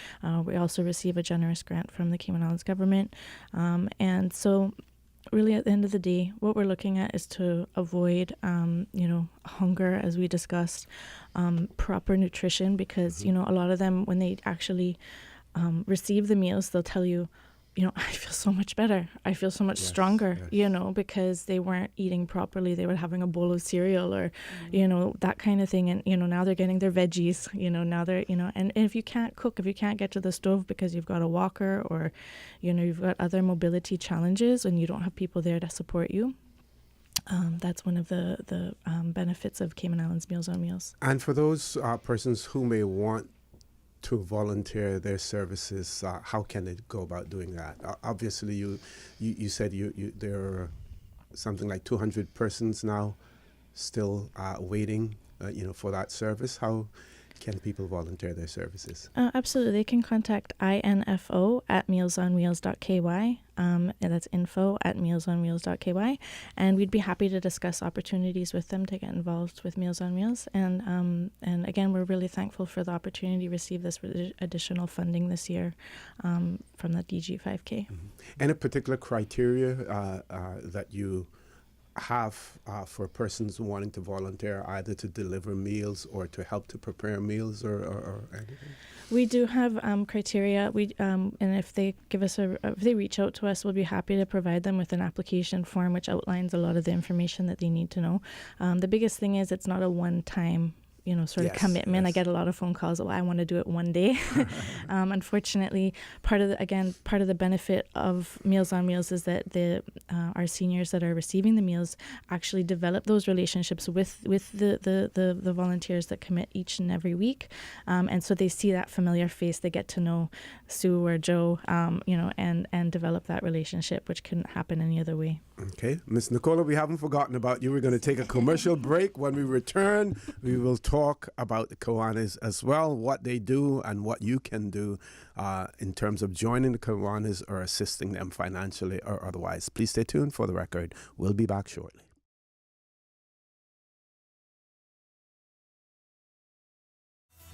We also receive a generous grant from the Cayman Islands government. And so really at the end of the day, what we're looking at is to avoid, hunger, as we discussed, proper nutrition, because, a lot of them, when they actually receive the meals, they'll tell you, I feel so much better. I feel so much stronger, because they weren't eating properly. They were having a bowl of cereal or, that kind of thing. And, now they're getting their veggies, now they're, and if you can't cook, if you can't get to the stove because you've got a walker or, you've got other mobility challenges and you don't have people there to support you, that's one of the benefits of Cayman Islands Meals on Wheels. And for those persons who may want to volunteer their services, how can they go about doing that? Obviously, you said there are something like 200 persons now still waiting, for that service. How can people volunteer their services? Absolutely. They can contact info@mealsonwheels.ky. And that's info@mealsonwheels.ky. And we'd be happy to discuss opportunities with them to get involved with Meals on Wheels. And again, we're really thankful for the opportunity to receive this additional funding this year from the DG 5K. Mm-hmm. Any particular criteria that you have for persons wanting to volunteer, either to deliver meals or to help to prepare meals or anything? We do have criteria. And if they give us if they reach out to us, we'll be happy to provide them with an application form which outlines a lot of the information that they need to know. The biggest thing is it's not a one-time sort of commitment. Yes. I get a lot of phone calls, I want to do it one day. Unfortunately, part of the benefit of Meals on Wheels is that our seniors that are receiving the meals actually develop those relationships with the volunteers that commit each and every week. And so they see that familiar face, they get to know Sue or Joe, and develop that relationship, which couldn't happen any other way. Okay. Ms. Nicola, we haven't forgotten about you. We're going to take a commercial break. When we return, we will talk about the Kiwanis as well, what they do and what you can do in terms of joining the Kiwanis or assisting them financially or otherwise. Please stay tuned for the record. We'll be back shortly.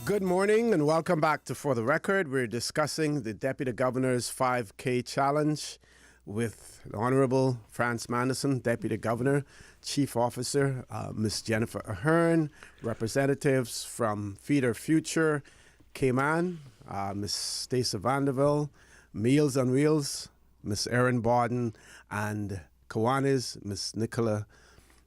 Good morning and welcome back to For the Record. We're discussing the Deputy Governor's 5K Challenge with the Honorable France Manderson, Deputy Governor, Chief Officer, Ms. Jennifer Ahern, representatives from Feed Our Future, Cayman, Ms. Stacey Vanderville, Meals on Wheels, Ms. Erin Borden, and Kiwanis, Ms. Nicola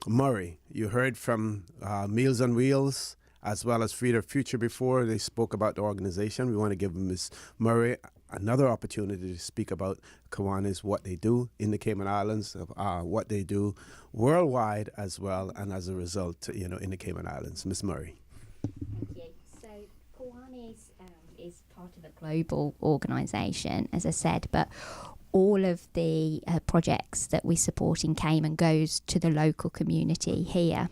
Murray. You heard from Meals on Wheels as well as Feed Our Future before. They spoke about the organization. We want to give Ms. Murray another opportunity to speak about Kiwanis, what they do in the Cayman Islands, what they do worldwide as well, and as a result, in the Cayman Islands. Ms. Murray. Thank you. So Kiwanis is part of a global organisation, as I said, but all of the projects that we support in Cayman goes to the local community here.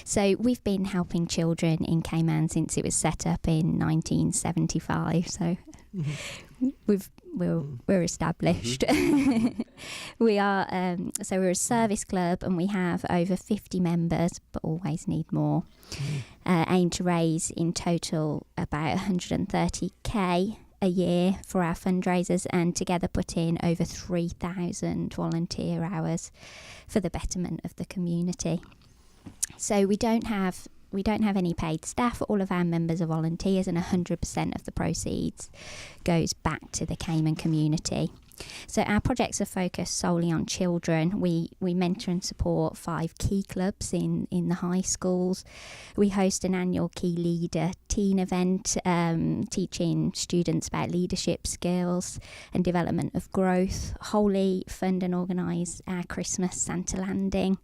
So we've been helping children in Cayman since it was set up in 1975. So we're established. Mm-hmm. We're a service club and we have over 50 members, but always need more. Aim to raise in total about 130k a year for our fundraisers, and together put in over 3,000 volunteer hours for the betterment of the community. So we don't have any paid staff. All of our members are volunteers, and 100% of the proceeds goes back to the Cayman community. So our projects are focused solely on children. We mentor and support 5 key clubs in the high schools. We host an annual Key Leader teen event, teaching students about leadership skills and development of growth. Wholly fund and organise our Christmas Santa Landing.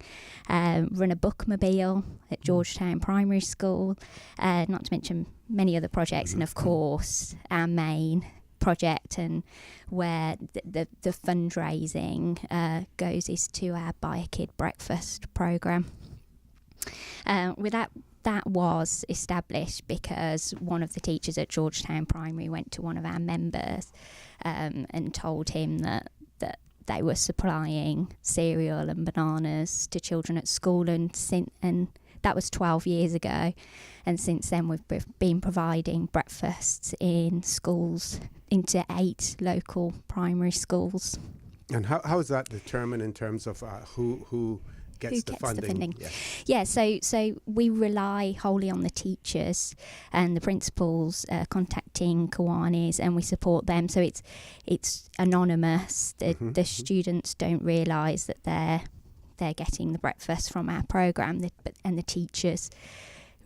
Run a bookmobile at Georgetown Primary School. Not to mention many other projects, and of course our main project and where the fundraising goes is to our Buy a Kid Breakfast programme. That was established because one of the teachers at Georgetown Primary went to one of our members and told him that they were supplying cereal and bananas to children at school, and that was 12 years ago. And since then, we've been providing breakfasts in schools into 8 local primary schools. And how is that determined in terms of who gets the funding? Yeah, so we rely wholly on the teachers and the principals contacting Kiwanis, and we support them. So it's anonymous. The students don't realise that they're getting the breakfast from our programme, and the teachers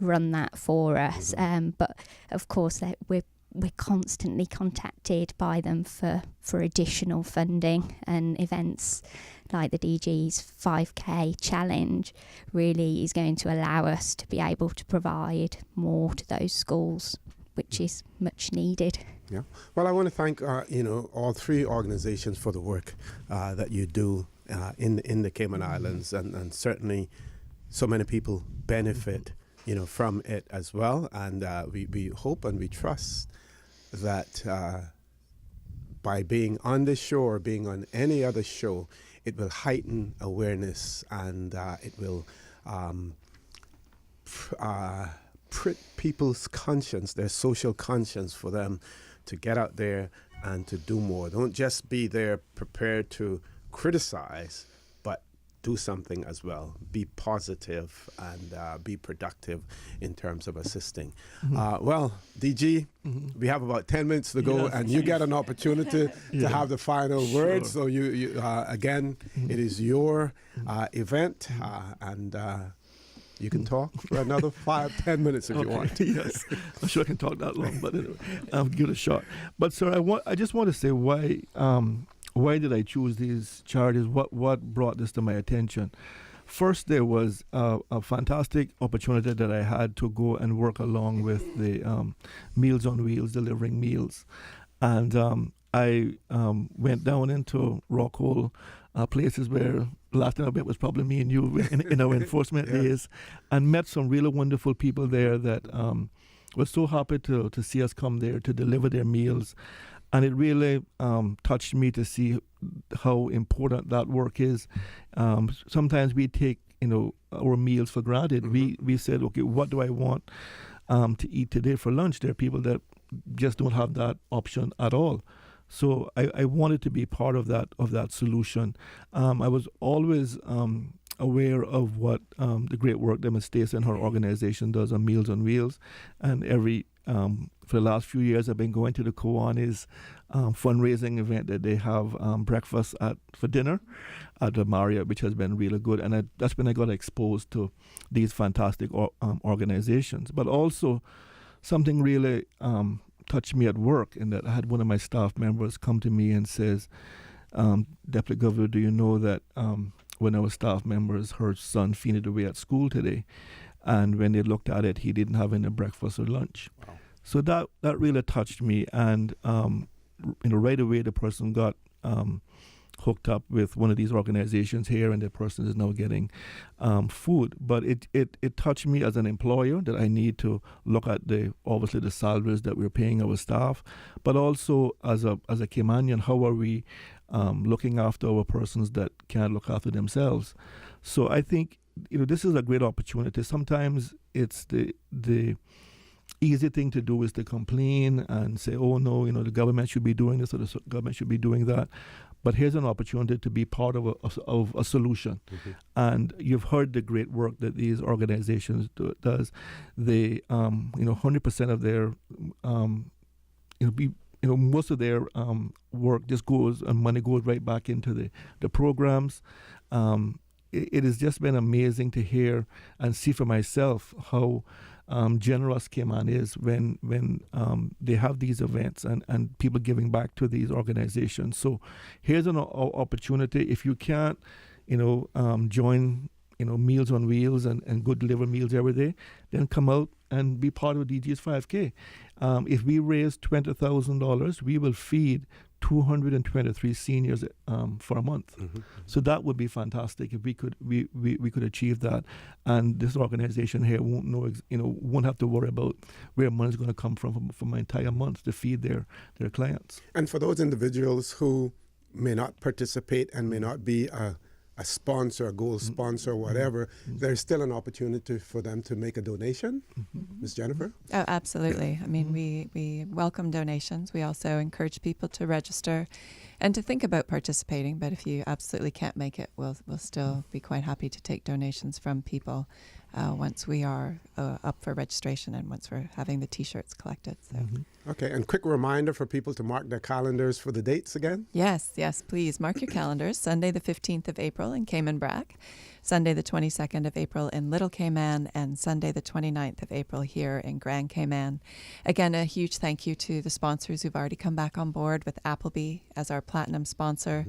run that for us. But of course, we're constantly contacted by them for additional funding, and events like the DG's 5K challenge really is going to allow us to be able to provide more to those schools, which is much needed. Yeah. Well, I want to thank all 3 organizations for the work that you do in the Cayman Islands, and certainly so many people benefit from it as well, and we hope and we trust that by being on this show or being on any other show, it will heighten awareness, and it will prick people's conscience, their social conscience, for them to get out there and to do more. Don't just be there prepared to criticize, but do something as well. Be positive and be productive in terms of assisting. Well, DG, we have about 10 minutes to go, and you get an opportunity to have the final word. So you again, it is your event, and you can talk for another 5-10 minutes if you want. Yes, I'm sure I can talk that long, but anyway, I'll give it a shot. But sir, I just want to say why did I choose these charities? What brought this to my attention? First, there was a fantastic opportunity that I had to go and work along with the Meals on Wheels, delivering meals. And I went down into Rockhole, places where last time I met was probably me and you in our enforcement days, and met some really wonderful people there that were so happy to see us come there to deliver their meals. And it really touched me to see how important that work is. Sometimes we take, our meals for granted. We said, okay, what do I want to eat today for lunch? There are people that just don't have that option at all. So I wanted to be part of that solution. I was always aware of what the great work that Ms. Stacy and her organization does on Meals on Wheels, and for the last few years, I've been going to the Kiwanis fundraising event that they have breakfast for dinner at the Marriott, which has been really good. And that's when I got exposed to these fantastic organizations. But also, something really touched me at work, in that I had one of my staff members come to me and says, Deputy Governor, do you know that one of our staff members, her son fainted away at school today, and when they looked at it, he didn't have any breakfast or lunch. Wow. So that really touched me, and right away the person got hooked up with one of these organizations here, and the person is now getting food. But it touched me as an employer that I need to look at obviously the salaries that we're paying our staff, but also as a Caymanian, how are we looking after our persons that can't look after themselves? So I think this is a great opportunity. Sometimes it's the easy thing to do is to complain and say, oh no, the government should be doing this or the government should be doing that. But here's an opportunity to be part of a solution. And you've heard the great work that these organizations does. They 100% of their most of their work just goes and money goes right back into the programs. It has just been amazing to hear and see for myself how generous Cayman is when they have these events and people giving back to these organizations. So here's an opportunity. If you can't, join, Meals on Wheels and go deliver meals every day, then come out and be part of DG's 5K. If we raise $20,000, we will feed 223 seniors for a month. Mm-hmm. So that would be fantastic if we could achieve that, and this organization here won't have to worry about where money is going to come from for my entire month to feed their clients. And for those individuals who may not participate and may not be a sponsor, a gold sponsor, or whatever, there's still an opportunity for them to make a donation. Ms. Jennifer? Oh, absolutely. I mean, we welcome donations. We also encourage people to register and to think about participating. But if you absolutely can't make it, we'll still be quite happy to take donations from people once we are up for registration and once we're having the T-shirts collected. So. Okay, and quick reminder for people to mark their calendars for the dates again. Yes, please mark your calendars. Sunday the 15th of April in Cayman Brac, Sunday the 22nd of April in Little Cayman, and Sunday the 29th of April here in Grand Cayman. Again, a huge thank you to the sponsors who've already come back on board, with Appleby as our platinum sponsor,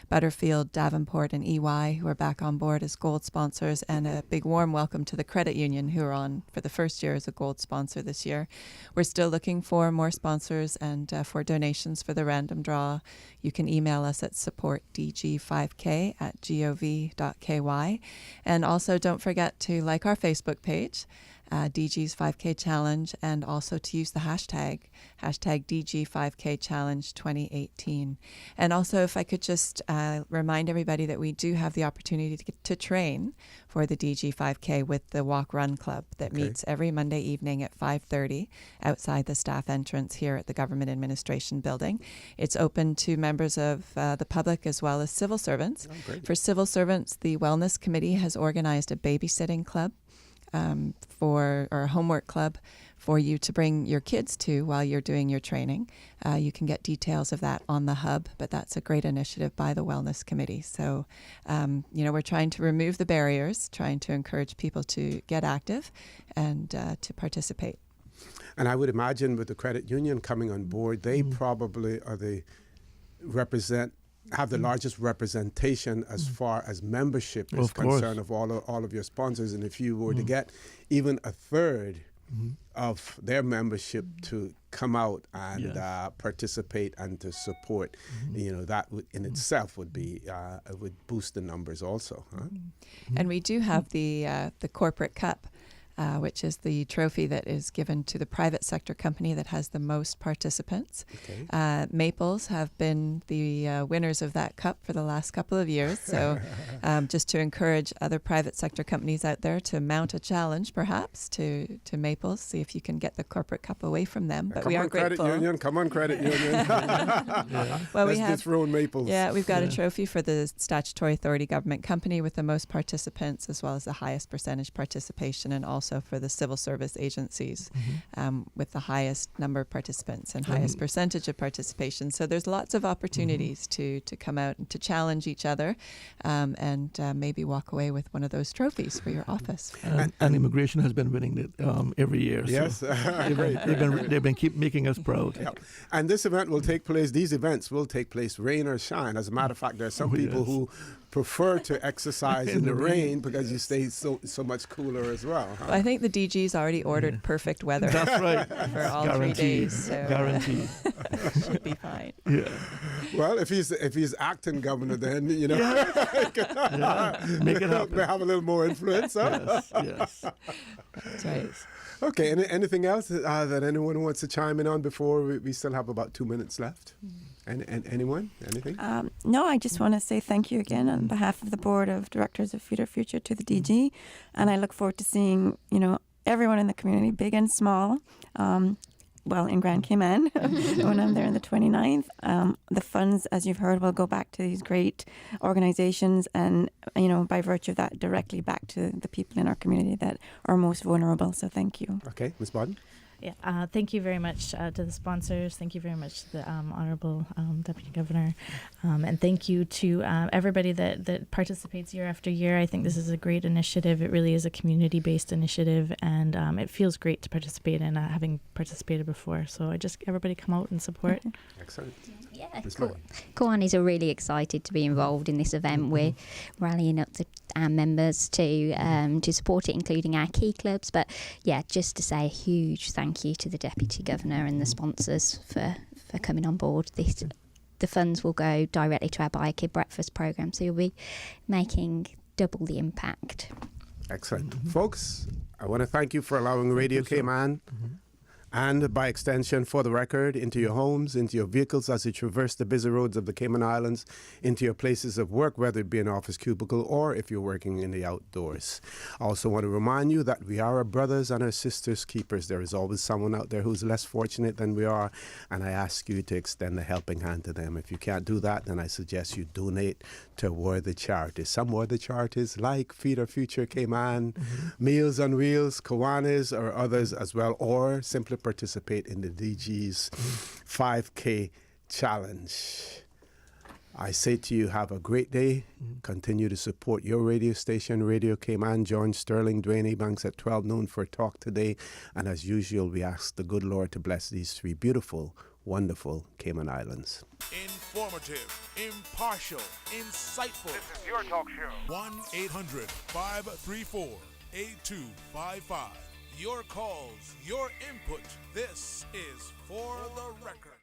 Butterfield, Davenport, and EY who are back on board as gold sponsors, and a big warm welcome to the Credit Union who are on for the first year as a gold sponsor this year. We're still looking for more sponsors and for donations for the random draw. You can email us at supportdg5k@gov.ky. And also don't forget to like our Facebook page, DG's 5K Challenge, and also to use the hashtag DG 5K Challenge 2018. And also, if I could just remind everybody that we do have the opportunity to train for the DG 5K with the Walk Run Club that meets every Monday evening at 5:30 outside the staff entrance here at the Government Administration Building. It's open to members of the public as well as civil servants. For civil servants, the Wellness Committee has organized a babysitting club or a homework club for you to bring your kids to while you're doing your training. You can get details of that on the hub, but that's a great initiative by the Wellness Committee. So, we're trying to remove the barriers, trying to encourage people to get active and to participate. And I would imagine with the credit union coming on board, they probably have the largest representation as far as membership is concerned of all of your sponsors. And if you were to get even a third of their membership to come out and participate and to support, that in itself would be would boost the numbers also. Huh? And we do have the corporate cup, which is the trophy that is given to the private sector company that has the most participants. Maples have been the winners of that cup for the last couple of years. So just to encourage other private sector companies out there to mount a challenge, perhaps, to Maples, see if you can get the corporate cup away from them. But we are grateful. Come on, Credit Union. Well, Let's dethrone Maples. Yeah, we've got a trophy for the statutory authority government company with the most participants, as well as the highest percentage participation, and also for the civil service agencies with the highest number of participants and highest percentage of participation. So there's lots of opportunities to come out and to challenge each other and maybe walk away with one of those trophies for your office. And immigration has been winning it every year. Yes. So they've been keep making us proud. Yep. And these events will take place rain or shine. As a matter of fact, there are some people who prefer to exercise in the rain because you stay so much cooler as well. Huh? Well, I think the DG's already ordered perfect weather. That's right. For all Guaranteed. 3 days. So Guaranteed. Should be fine. Yeah. Well, if he's acting governor, then make it happen. May have a little more influence. Huh? Yes. That's right. Okay. Anything else that anyone wants to chime in on before we still have about 2 minutes left? And anyone? Anything? No, I just want to say thank you again on behalf of the Board of Directors of Feed Our Future to the DG. And I look forward to seeing, everyone in the community, big and small, in Grand Cayman when I'm there on the 29th. The funds, as you've heard, will go back to these great organizations and, by virtue of that, directly back to the people in our community that are most vulnerable. So thank you. Okay. Ms. Bodden? Yeah, thank you very much to the sponsors. Thank you very much to the Honorable Deputy Governor. And thank you to everybody that participates year after year. I think this is a great initiative. It really is a community-based initiative, and it feels great to participate in, having participated before. So everybody come out and support. Excellent. Yeah, Ms. Kiwanis are really excited to be involved in this event. We're rallying up our members to support it, including our key clubs. But yeah, just to say a huge thank you to the Deputy Governor and the sponsors for coming on board. The funds will go directly to our Biokid Breakfast programme, so you'll be making double the impact. Excellent. Folks, I want to thank you for allowing Radio Cayman and by extension, for the record, into your homes, into your vehicles as you traverse the busy roads of the Cayman Islands, into your places of work, whether it be an office cubicle or if you're working in the outdoors. I also want to remind you that we are our brothers and our sisters' keepers. There is always someone out there who's less fortunate than we are, and I ask you to extend a helping hand to them. If you can't do that, then I suggest you donate to worthy charities. Some worthy charities like Feed Our Future Cayman, Meals on Wheels, Kiwanis, or others as well, or simply participate in the DG's 5K challenge. I say to you, have a great day. Continue to support your radio station, Radio Cayman. Join Sterling, Dwayne Ebanks at 12 noon for a talk today. And as usual, we ask the good Lord to bless these three beautiful, wonderful Cayman Islands. Informative, impartial, insightful. This is your talk show. 1-800-534-8255. Your calls, your input. This is For the Record.